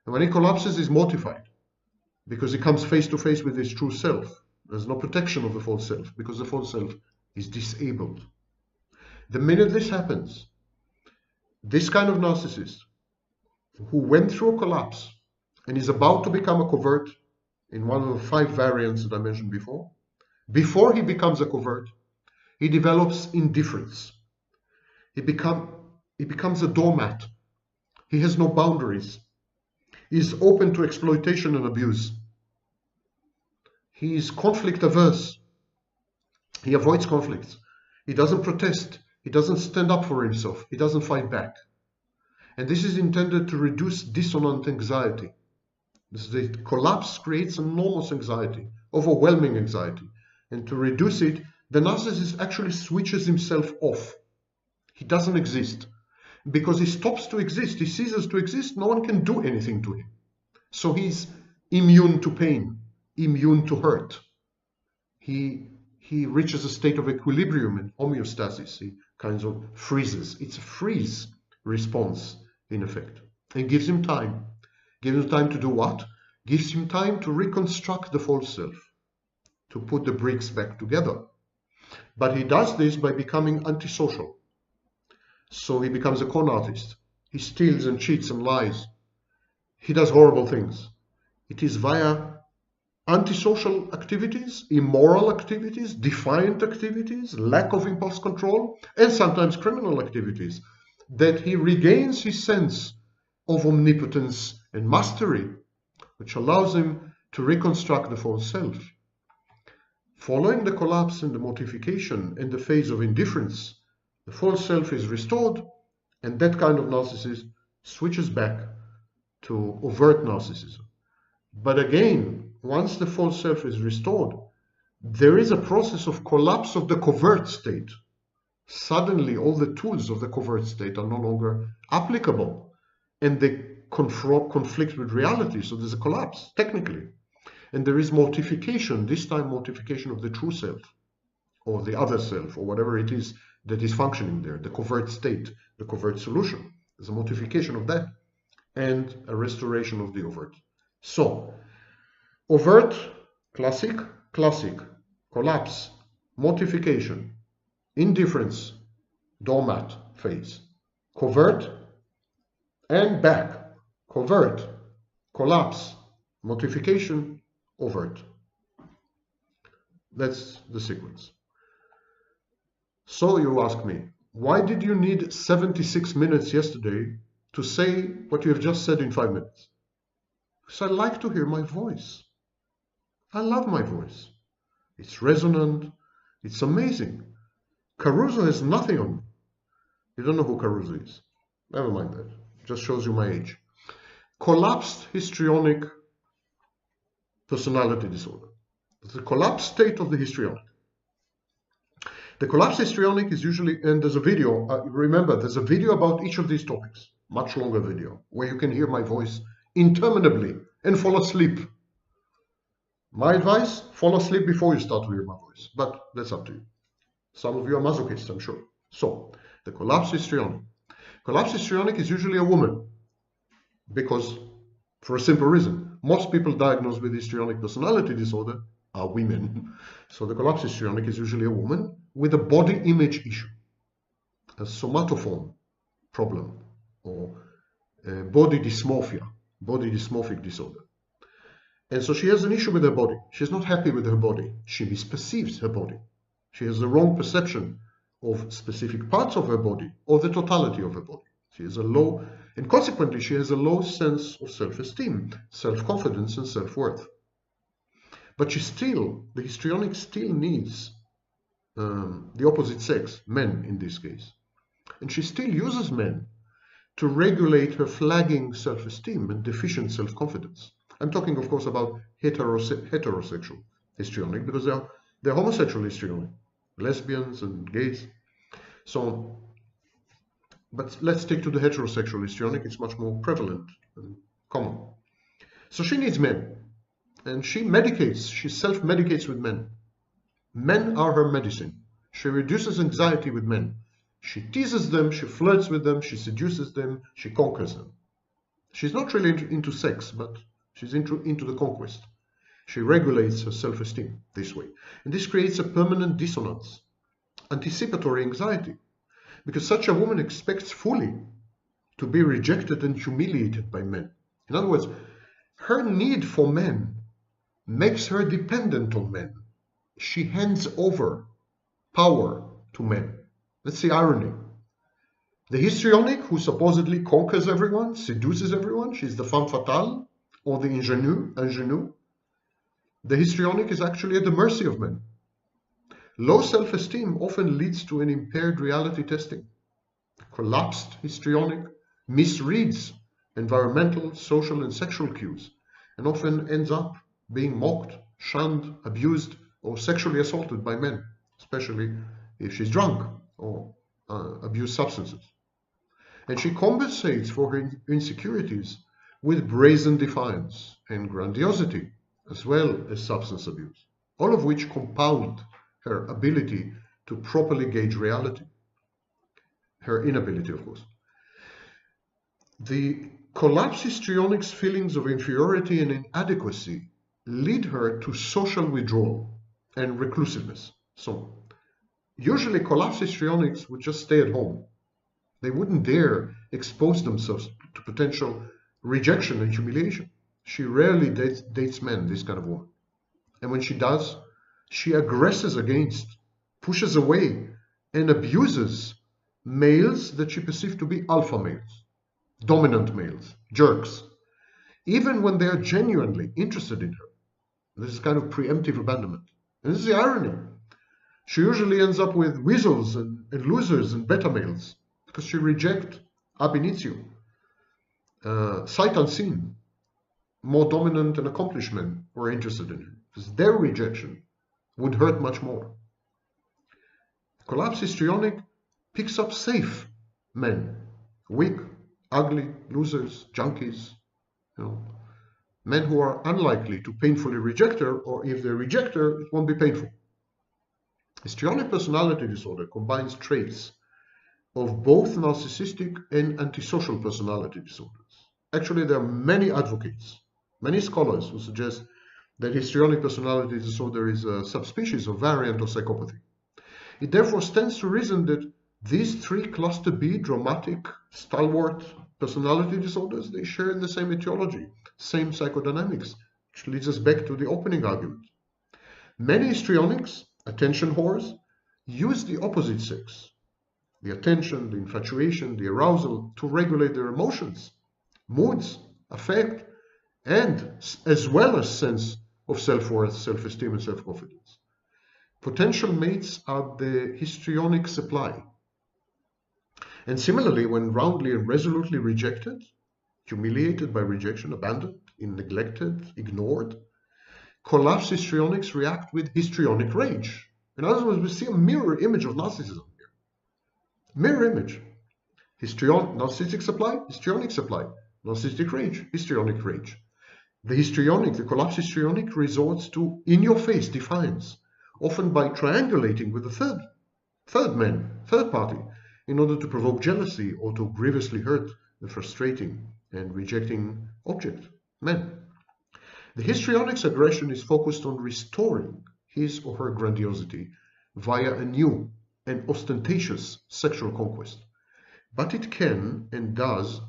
Speaker 1: And when he collapses, he's mortified, because he comes face to face with his true self. There's no protection of the false self, because the false self is disabled. The minute this happens, this kind of narcissist who went through a collapse and is about to become a covert in one of the 5 variants that I mentioned before he becomes a covert, he develops indifference. He becomes a doormat. He has no boundaries. He is open to exploitation and abuse. He is conflict averse. He avoids conflicts. He doesn't protest. He doesn't stand up for himself. He doesn't fight back. And this is intended to reduce dissonant anxiety. The collapse creates enormous anxiety, overwhelming anxiety. And to reduce it, the narcissist actually switches himself off. He doesn't exist. Because he stops to exist, he ceases to exist, no one can do anything to him. So he's immune to pain, immune to hurt. He reaches a state of equilibrium and homeostasis. He kind of freezes. It's a freeze response, in effect. And gives him time. Gives him time to do what? Gives him time to reconstruct the false self, to put the bricks back together. But he does this by becoming antisocial. So he becomes a con artist. He steals and cheats and lies. He does horrible things. It is via antisocial activities, immoral activities, defiant activities, lack of impulse control, and sometimes criminal activities that he regains his sense of omnipotence and mastery, which allows him to reconstruct the false self. Following the collapse and the mortification and the phase of indifference, the false self is restored, and that kind of narcissist switches back to overt narcissism. But again, once the false self is restored, there is a process of collapse of the covert state. Suddenly, all the tools of the covert state are no longer applicable, and they conflict with reality. So there's a collapse, technically. And there is mortification, this time mortification of the true self, or the other self, or whatever it is that is functioning there, the covert state, the covert solution. There's a mortification of that, and a restoration of the overt. So, overt, classic, collapse, mortification, indifference, doormat phase. Covert, and back. Covert, collapse, mortification, overt. That's the sequence. So you ask me, why did you need 76 minutes yesterday to say what you have just said in 5 minutes? Because I like to hear my voice. I love my voice. It's resonant. It's amazing. Caruso has nothing on me. You don't know who Caruso is. Never mind that. Just shows you my age. Collapsed histrionic personality disorder. The collapsed state of the histrionic. The collapsed histrionic is usually, and there's a video, remember, there's a video about each of these topics, much longer video, where you can hear my voice interminably and fall asleep. My advice, fall asleep before you start to hear my voice, but that's up to you. Some of you are masochists, I'm sure. So, the collapsed histrionic. Collapsed histrionic is usually a woman, because, for a simple reason, most people diagnosed with histrionic personality disorder are women. So the collapsed histrionic is usually a woman with a body image issue, a somatoform problem, or body dysmorphic disorder. And so she has an issue with her body. She's not happy with her body. She misperceives her body. She has the wrong perception of specific parts of her body or the totality of her body. She has a low, and consequently she has a low sense of self-esteem, self-confidence, and self-worth. But the histrionic still needs the opposite sex, men in this case. And she still uses men to regulate her flagging self-esteem and deficient self-confidence. I'm talking, of course, about heterosexual histrionic, because they're homosexual histrionic, lesbians and gays. So, but let's stick to the heterosexual histrionic. It's much more prevalent and common. So she needs men, and she self-medicates with men. Men are her medicine. She reduces anxiety with men. She teases them, she flirts with them, she seduces them, she conquers them. She's not really into sex, but she's into the conquest. She regulates her self-esteem this way. And this creates a permanent dissonance, anticipatory anxiety, because such a woman expects fully to be rejected and humiliated by men. In other words, her need for men makes her dependent on men. She hands over power to men. That's the irony. The histrionic, who supposedly conquers everyone, seduces everyone, she's the femme fatale, or the ingénue. The histrionic is actually at the mercy of men. Low self-esteem often leads to an impaired reality testing. Collapsed histrionic misreads environmental, social, and sexual cues, and often ends up being mocked, shunned, abused, or sexually assaulted by men, especially if she's drunk or abused substances. And she compensates for her insecurities with brazen defiance and grandiosity, as well as substance abuse, all of which compound her ability to properly gauge reality. Her inability, of course. The collapsed histrionic's feelings of inferiority and inadequacy lead her to social withdrawal and reclusiveness. So, usually collapsed histrionics would just stay at home. They wouldn't dare expose themselves to potential rejection and humiliation. She rarely dates men, this kind of woman. And when she does, she aggresses against, pushes away, and abuses males that she perceives to be alpha males, dominant males, jerks, even when they are genuinely interested in her. This is kind of preemptive abandonment. And this is the irony. She usually ends up with weasels and losers and beta males because she rejects ab initio, sight unseen, more dominant and accomplished men who are interested in her, because their rejection would hurt much more. Collapsed histrionic picks up safe men, weak, ugly, losers, junkies, men who are unlikely to painfully reject her, or if they reject her, it won't be painful. Histrionic personality disorder combines traits of both narcissistic and antisocial personality disorders. Actually, there are many advocates, many scholars who suggest that histrionic personality disorder is a subspecies or variant of psychopathy. It therefore stands to reason that these three cluster B, dramatic, stalwart, personality disorders, they share the same etiology, same psychodynamics, which leads us back to the opening argument. Many histrionics, attention whores, use the opposite sex, the attention, the infatuation, the arousal, to regulate their emotions, moods, affect, and as well as sense of self-worth, self-esteem, and self-confidence. Potential mates are the histrionic supply. And similarly, when roundly and resolutely rejected, humiliated by rejection, abandoned, neglected, ignored, collapsed histrionics react with histrionic rage. In other words, we see a mirror image of narcissism here. Mirror image. Narcissistic supply, histrionic supply. Narcissistic rage, histrionic rage. The collapsed histrionic resorts to in-your-face defiance, often by triangulating with the third party, in order to provoke jealousy or to grievously hurt the frustrating and rejecting object, man. The histrionic's aggression is focused on restoring his or her grandiosity via a new and ostentatious sexual conquest. But it can and does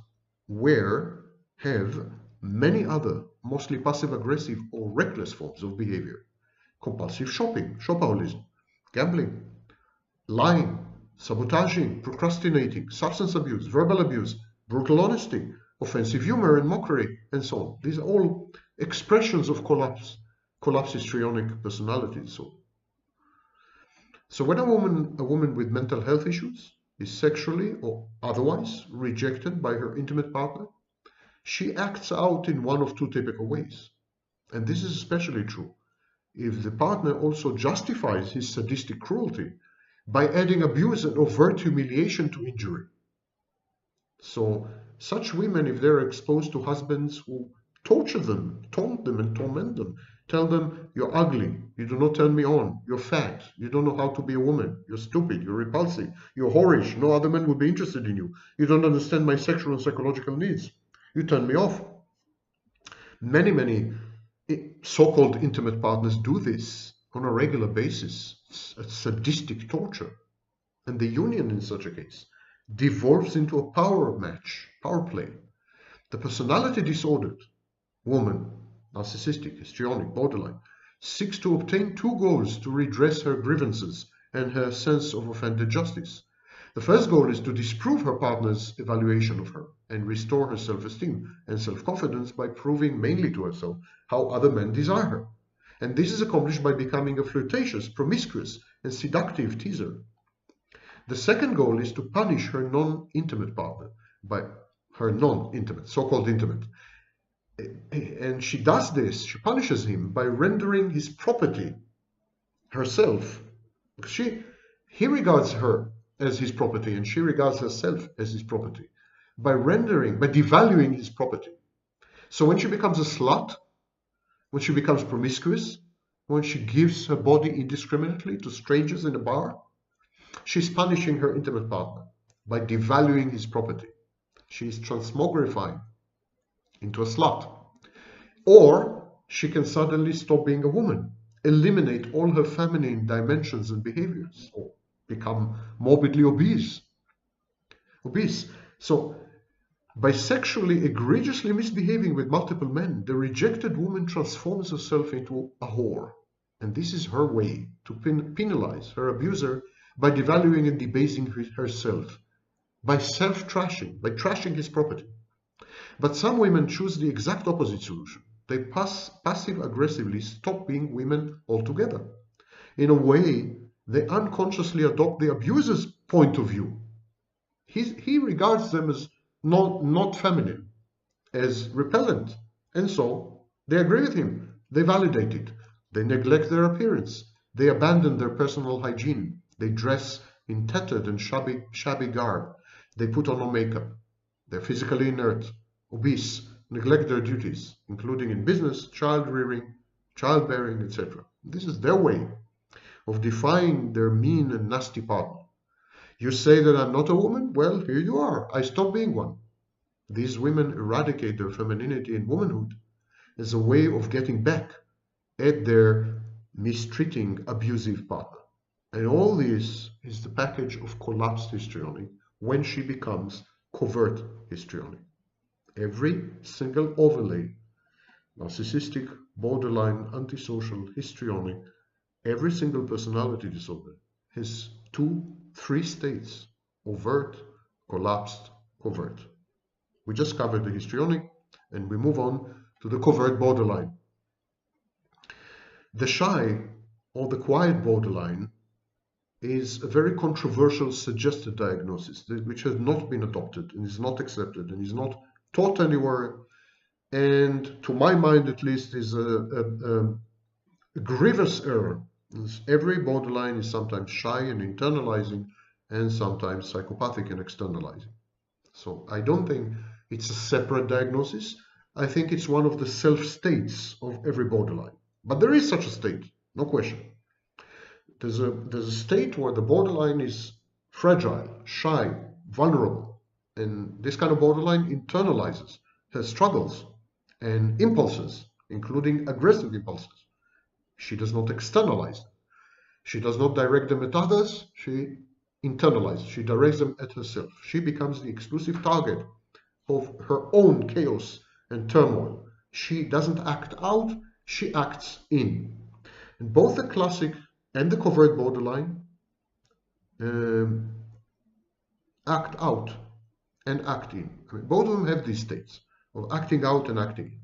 Speaker 1: have many other, mostly passive-aggressive or reckless forms of behavior. Compulsive shopping, shopaholism, gambling, lying, sabotaging, procrastinating, substance abuse, verbal abuse, brutal honesty, offensive humor and mockery, and so on. These are all expressions of collapsed histrionic personality disorder. So when a woman with mental health issues is sexually or otherwise rejected by her intimate partner, she acts out in one of two typical ways. And this is especially true if the partner also justifies his sadistic cruelty by adding abuse and overt humiliation to injury. So such women, if they're exposed to husbands who torture them, taunt them and torment them, tell them, you're ugly, you do not turn me on, you're fat, you don't know how to be a woman, you're stupid, you're repulsive, you're whorish, no other man would be interested in you, you don't understand my sexual and psychological needs, you turn me off. Many so-called intimate partners do this on a regular basis. It's a sadistic torture. And the union in such a case devolves into a power play. The personality disordered woman, narcissistic, histrionic, borderline, seeks to obtain two goals to redress her grievances and her sense of offended justice. The first goal is to disprove her partner's evaluation of her and restore her self-esteem and self-confidence by proving mainly to herself how other men desire her. And this is accomplished by becoming a flirtatious, promiscuous, and seductive teaser. The second goal is to punish her non-intimate partner, so-called intimate. And she does this, she punishes him by rendering his property, herself, because he regards her as his property and she regards herself as his property, by devaluing his property. So when she becomes a slut, when she becomes promiscuous, when she gives her body indiscriminately to strangers in a bar, she's punishing her intimate partner by devaluing his property. She is transmogrifying into a slut. Or she can suddenly stop being a woman, eliminate all her feminine dimensions and behaviors, or become morbidly obese. So by sexually egregiously misbehaving with multiple men, the rejected woman transforms herself into a whore. And this is her way to penalize her abuser by devaluing and debasing herself, by self-trashing, by trashing his property. But some women choose the exact opposite solution. They passive-aggressively stop being women altogether. In a way, they unconsciously adopt the abuser's point of view. He regards them as not feminine, as repellent, and so they agree with him. They validate it. They neglect their appearance. They abandon their personal hygiene. They dress in tattered and shabby garb. They put on no makeup. They're physically inert, obese, neglect their duties, including in business, child rearing, childbearing, etc. This is their way of defying their mean and nasty partner. You say that I'm not a woman? Well, here you are. I stopped being one. These women eradicate their femininity and womanhood as a way of getting back at their mistreating, abusive partner. And all this is the package of collapsed histrionic when she becomes covert histrionic. Every single overlay, narcissistic, borderline, antisocial, histrionic, every single personality disorder has 2, 3 states: overt, collapsed, covert. We just covered the histrionic, and we move on to the covert borderline. The shy or the quiet borderline is a very controversial suggested diagnosis which has not been adopted and is not accepted and is not taught anywhere, and to my mind at least is a grievous error. Every borderline is sometimes shy and internalizing and sometimes psychopathic and externalizing. So I don't think it's a separate diagnosis. I think it's one of the self-states of every borderline. But there is such a state, no question. There's a state where the borderline is fragile, shy, vulnerable, and this kind of borderline internalizes, has struggles and impulses, including aggressive impulses. She does not externalize them. She does not direct them at others. She internalizes. She directs them at herself. She becomes the exclusive target of her own chaos and turmoil. She doesn't act out, she acts in. And both the classic and the covert borderline act out and act in. I mean, both of them have these states of acting out and acting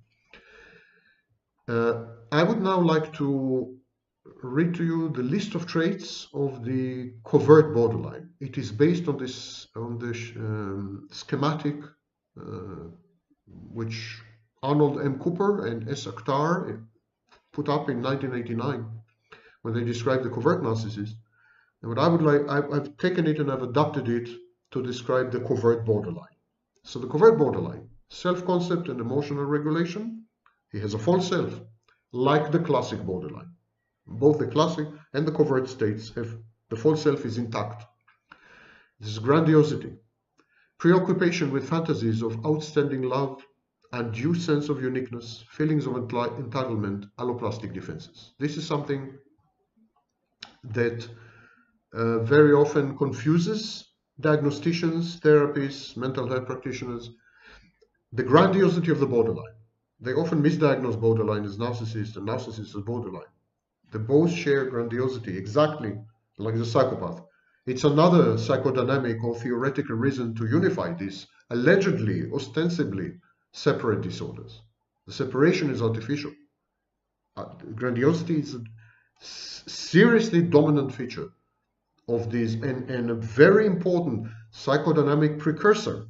Speaker 1: in. I would now like to read to you the list of traits of the covert borderline. It is based on this schematic which Arnold M. Cooper and S. Akhtar put up in 1989 when they described the covert narcissist. And what I would like, I've taken it and I've adapted it to describe the covert borderline. So the covert borderline, self-concept and emotional regulation. He has a false self, like the classic borderline. Both the classic and the covert states have the false self is intact. This is grandiosity, preoccupation with fantasies of outstanding love, undue sense of uniqueness, feelings of entitlement, alloplastic defenses. This is something that very often confuses diagnosticians, therapists, mental health practitioners. The grandiosity of the borderline. They often misdiagnose borderline as narcissist and narcissist as borderline. They both share grandiosity, exactly like the psychopath. It's another psychodynamic or theoretical reason to unify these allegedly, ostensibly separate disorders. The separation is artificial. Grandiosity is a seriously dominant feature of these and a very important psychodynamic precursor.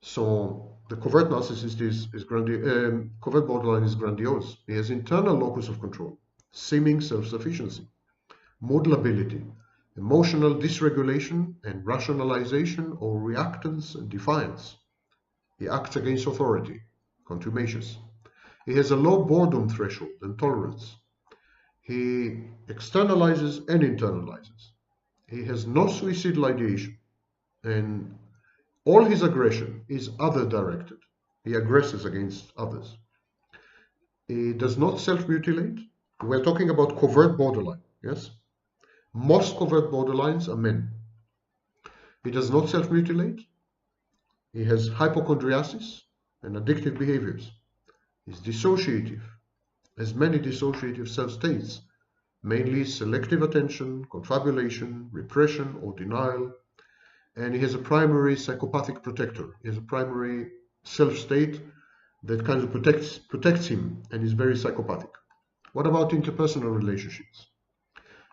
Speaker 1: So the covert narcissist covert borderline is grandiose. He has internal locus of control, seeming self-sufficiency, mood lability, emotional dysregulation and rationalization or reactance and defiance. He acts against authority, contumacious. He has a low boredom threshold and tolerance. He externalizes and internalizes. He has no suicidal ideation, and all his aggression is other-directed. He aggresses against others. He does not self-mutilate. We're talking about covert borderline, yes? Most covert borderlines are men. He does not self-mutilate. He has hypochondriasis and addictive behaviors. He's dissociative, has many dissociative self-states, mainly selective attention, confabulation, repression or denial, and he has a primary psychopathic protector. He has a primary self-state that kind of protects him and is very psychopathic. What about interpersonal relationships?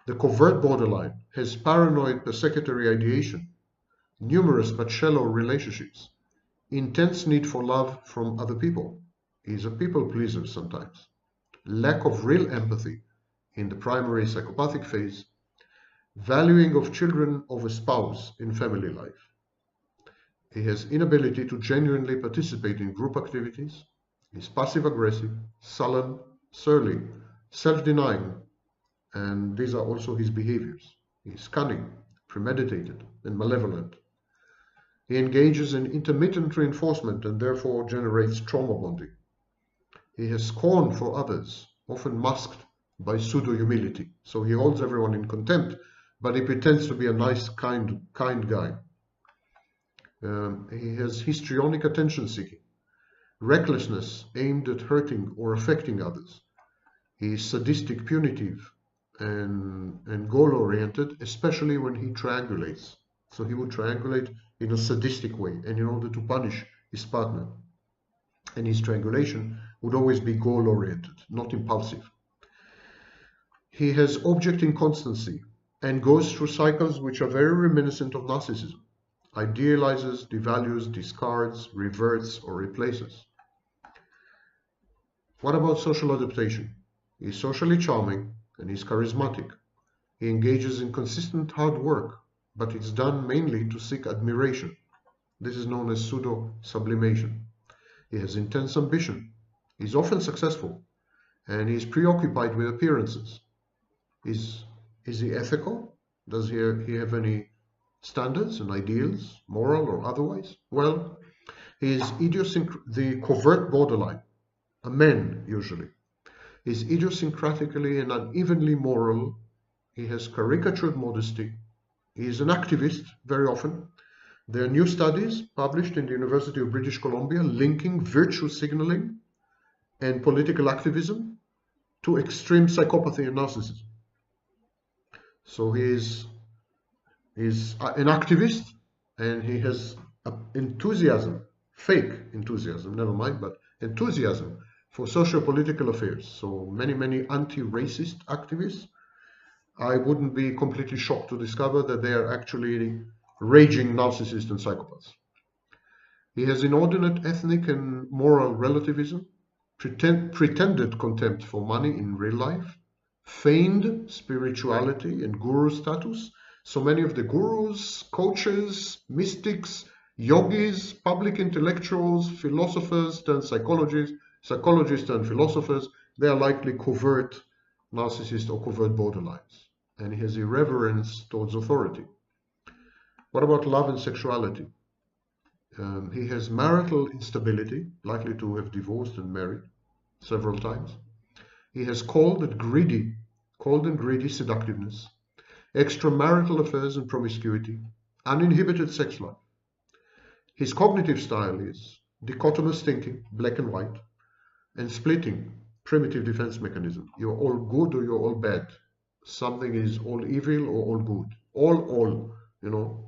Speaker 1: The covert borderline has paranoid persecutory ideation, numerous but shallow relationships, intense need for love from other people. He's a people pleaser sometimes. Lack of real empathy in the primary psychopathic phase, valuing of children over spouse in family life. He has inability to genuinely participate in group activities. He's passive-aggressive, sullen, surly, self-denying, and these are also his behaviors. He's cunning, premeditated, and malevolent. He engages in intermittent reinforcement and therefore generates trauma bonding. He has scorn for others, often masked by pseudo-humility. So he holds everyone in contempt, but he pretends to be a nice, kind guy. He has histrionic attention seeking, recklessness aimed at hurting or affecting others. He is sadistic, punitive, and goal-oriented, especially when he triangulates. So he would triangulate in a sadistic way, and in order to punish his partner. And his triangulation would always be goal-oriented, not impulsive. He has object inconstancy and goes through cycles which are very reminiscent of narcissism. Idealizes, devalues, discards, reverts, or replaces. What about social adaptation? He's socially charming and he's charismatic. He engages in consistent hard work, but it's done mainly to seek admiration. This is known as pseudo-sublimation. He has intense ambition. He's often successful, and he's preoccupied with appearances. Is he ethical? Does he have any standards and ideals, moral or otherwise? Well, he is the covert borderline, a man usually. Is idiosyncratically and unevenly moral. He has caricatured modesty. He is an activist very often. There are new studies published in the University of British Columbia linking virtue signaling and political activism to extreme psychopathy and narcissism. So he is an activist, and he has enthusiasm, fake enthusiasm, never mind, but enthusiasm for socio-political affairs. So many anti-racist activists, I wouldn't be completely shocked to discover that they are actually raging narcissists and psychopaths. He has inordinate ethnic and moral relativism, pretended contempt for money in real life, feigned spirituality and guru status. So many of the gurus, coaches, mystics, yogis, public intellectuals, philosophers turned psychologists turned philosophers, they are likely covert narcissists or covert borderlines. And he has irreverence towards authority. What about love and sexuality? He has marital instability, likely to have divorced and married several times. He has cold and greedy seductiveness, extramarital affairs and promiscuity, uninhibited sex life. His cognitive style is dichotomous thinking, black and white, and splitting, primitive defense mechanism. You're all good or you're all bad. Something is all evil or all good. All, you know.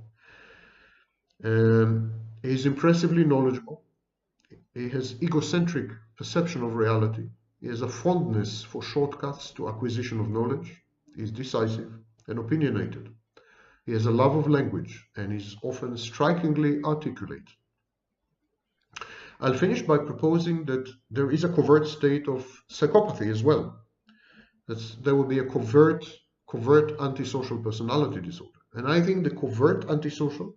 Speaker 1: He's impressively knowledgeable. He has egocentric perception of reality. He has a fondness for shortcuts to acquisition of knowledge. He's decisive and opinionated. He has a love of language and is often strikingly articulate. I'll finish by proposing that there is a covert state of psychopathy as well. There will be a covert antisocial personality disorder. And I think the covert antisocial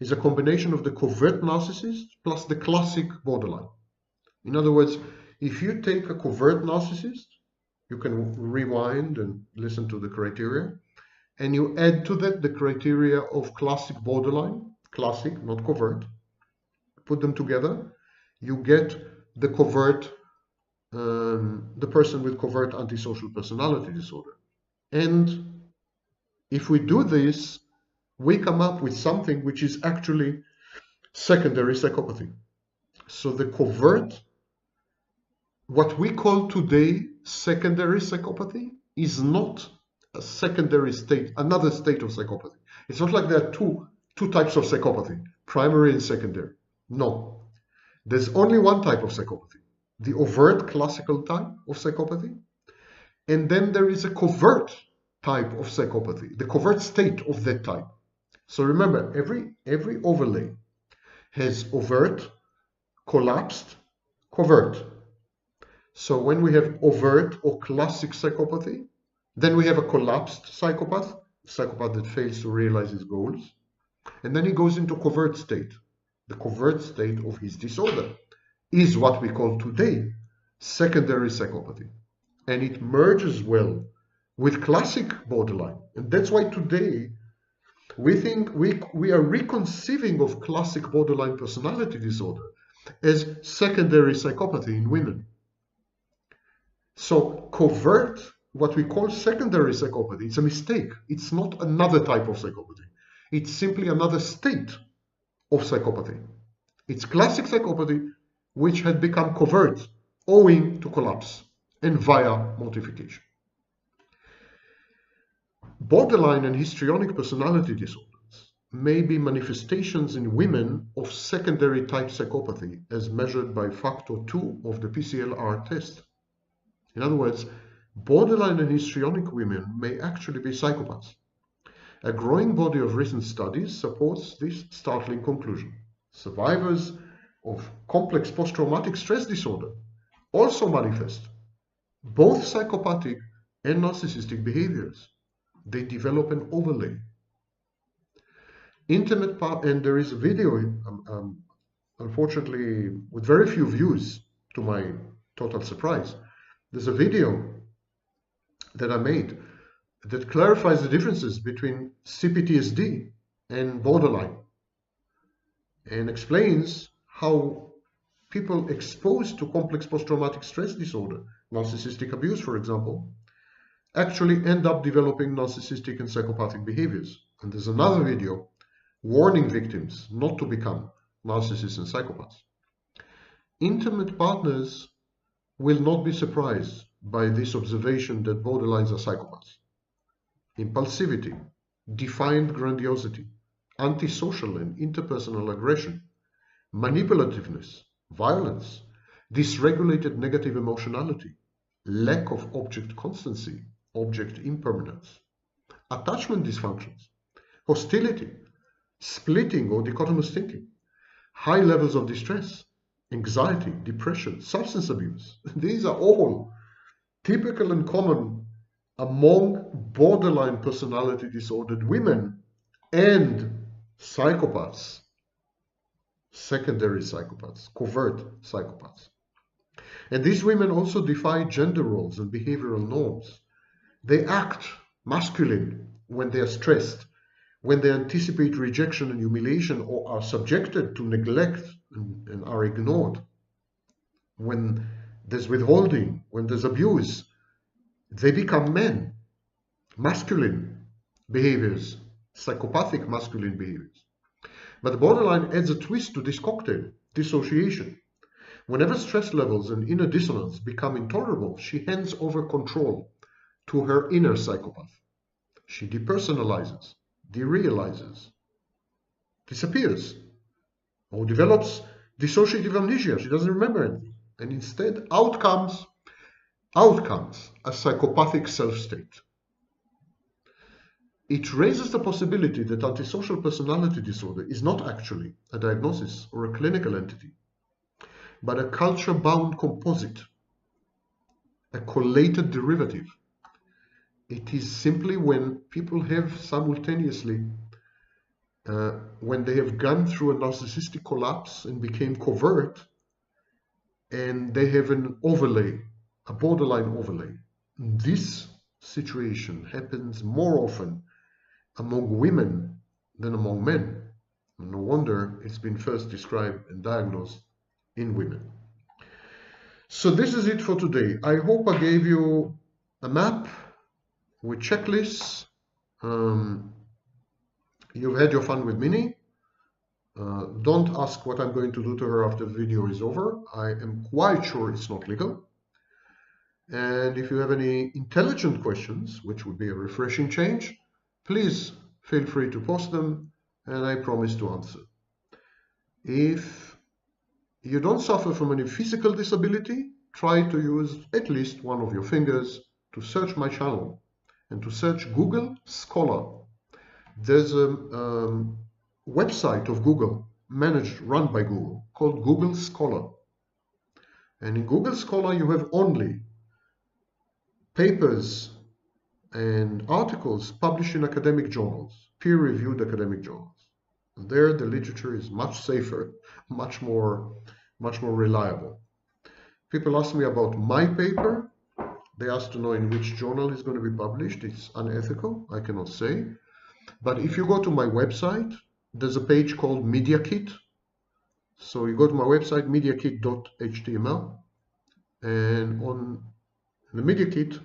Speaker 1: is a combination of the covert narcissist plus the classic borderline. In other words, if you take a covert narcissist, you can rewind and listen to the criteria, and you add to that the criteria of classic borderline, classic, not covert, put them together, you get the covert, the person with covert antisocial personality disorder. And if we do this, we come up with something which is actually secondary psychopathy. So the covert, what we call today secondary psychopathy, is not a secondary state, another state of psychopathy. It's not like there are two types of psychopathy, primary and secondary. No. There's only one type of psychopathy, the overt classical type of psychopathy. And then there is a covert type of psychopathy, the covert state of that type. So remember, every overlay has overt, collapsed, covert. So when we have overt or classic psychopathy, then we have a collapsed psychopath that fails to realize his goals. And then he goes into covert state. The covert state of his disorder is what we call today secondary psychopathy. And it merges well with classic borderline. And that's why today we think we are reconceiving of classic borderline personality disorder as secondary psychopathy in women. So covert, what we call secondary psychopathy, it's a mistake. It's not another type of psychopathy. It's simply another state of psychopathy. It's classic psychopathy which had become covert owing to collapse and via mortification. Borderline and histrionic personality disorders may be manifestations in women of secondary type psychopathy as measured by factor 2 of the PCLR test. In other words, borderline and histrionic women may actually be psychopaths. A growing body of recent studies supports this startling conclusion. Survivors of complex post-traumatic stress disorder also manifest both psychopathic and narcissistic behaviors. They develop an overlay. Intimate part, and there is a video, unfortunately, with very few views, to my total surprise. There's a video that I made that clarifies the differences between CPTSD and borderline and explains how people exposed to complex post-traumatic stress disorder, narcissistic abuse, for example, actually end up developing narcissistic and psychopathic behaviors. And there's another video warning victims not to become narcissists and psychopaths. Intimate partners will not be surprised by this observation that borderlines are psychopaths. Impulsivity, defiant grandiosity, antisocial and interpersonal aggression, manipulativeness, violence, dysregulated negative emotionality, lack of object constancy, object impermanence, attachment dysfunctions, hostility, splitting or dichotomous thinking, high levels of distress, anxiety, depression, substance abuse. These are all typical and common among borderline personality disordered women and psychopaths, secondary psychopaths, covert psychopaths. And these women also defy gender roles and behavioral norms. They act masculine when they are stressed, when they anticipate rejection and humiliation or are subjected to neglect and are ignored, when there's withholding, when there's abuse, they become men, masculine behaviors, psychopathic masculine behaviors. But the borderline adds a twist to this cocktail, dissociation. Whenever stress levels and inner dissonance become intolerable, she hands over control to her inner psychopath. She depersonalizes, derealizes, disappears, or develops dissociative amnesia. She doesn't remember anything. And instead, out comes a psychopathic self-state. It raises the possibility that antisocial personality disorder is not actually a diagnosis or a clinical entity, but a culture-bound composite, a collated derivative. It is simply when people have simultaneously, when they have gone through a narcissistic collapse and became covert, and they have an overlay, a borderline overlay. This situation happens more often among women than among men. No wonder it's been first described and diagnosed in women. So this is it for today. I hope I gave you a map with checklists. You've had your fun with Minnie. Don't ask what I'm going to do to her after the video is over. I am quite sure it's not legal. And if you have any intelligent questions, which would be a refreshing change, please feel free to post them, and I promise to answer. If you don't suffer from any physical disability, try to use at least one of your fingers to search my channel and to search Google Scholar. There's a website of Google, run by Google, called Google Scholar. And in Google Scholar, you have only papers and articles published in academic journals, peer-reviewed academic journals. There, the literature is much safer, much more reliable. People ask me about my paper. They ask to know in which journal it's going to be published. It's unethical, I cannot say. But if you go to my website, there's a page called Media Kit. So you go to my website, mediakit.html, and on the Media Kit,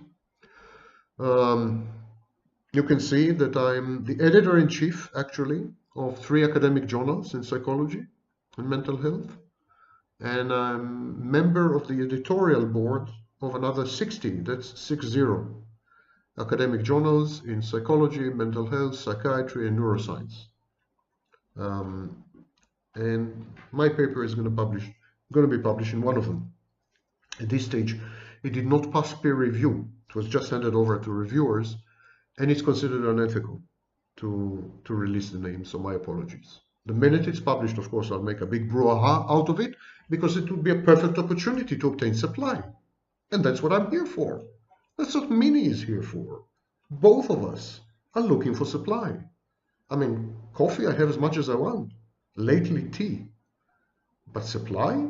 Speaker 1: you can see that I'm the editor-in-chief, actually, of 3 academic journals in psychology and mental health, and I'm member of the editorial board of another 60, that's 60, academic journals in psychology, mental health, psychiatry, and neuroscience. And my paper is going to be published in one of them. At this stage, it did not pass peer review. It was just handed over to reviewers, and it's considered unethical to release the name, so my apologies. The minute it's published, of course, I'll make a big brouhaha out of it, because it would be a perfect opportunity to obtain supply. And that's what I'm here for. That's what Minnie is here for. Both of us are looking for supply. I mean, coffee I have as much as I want. Lately tea. But supply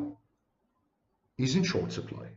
Speaker 1: is in short supply.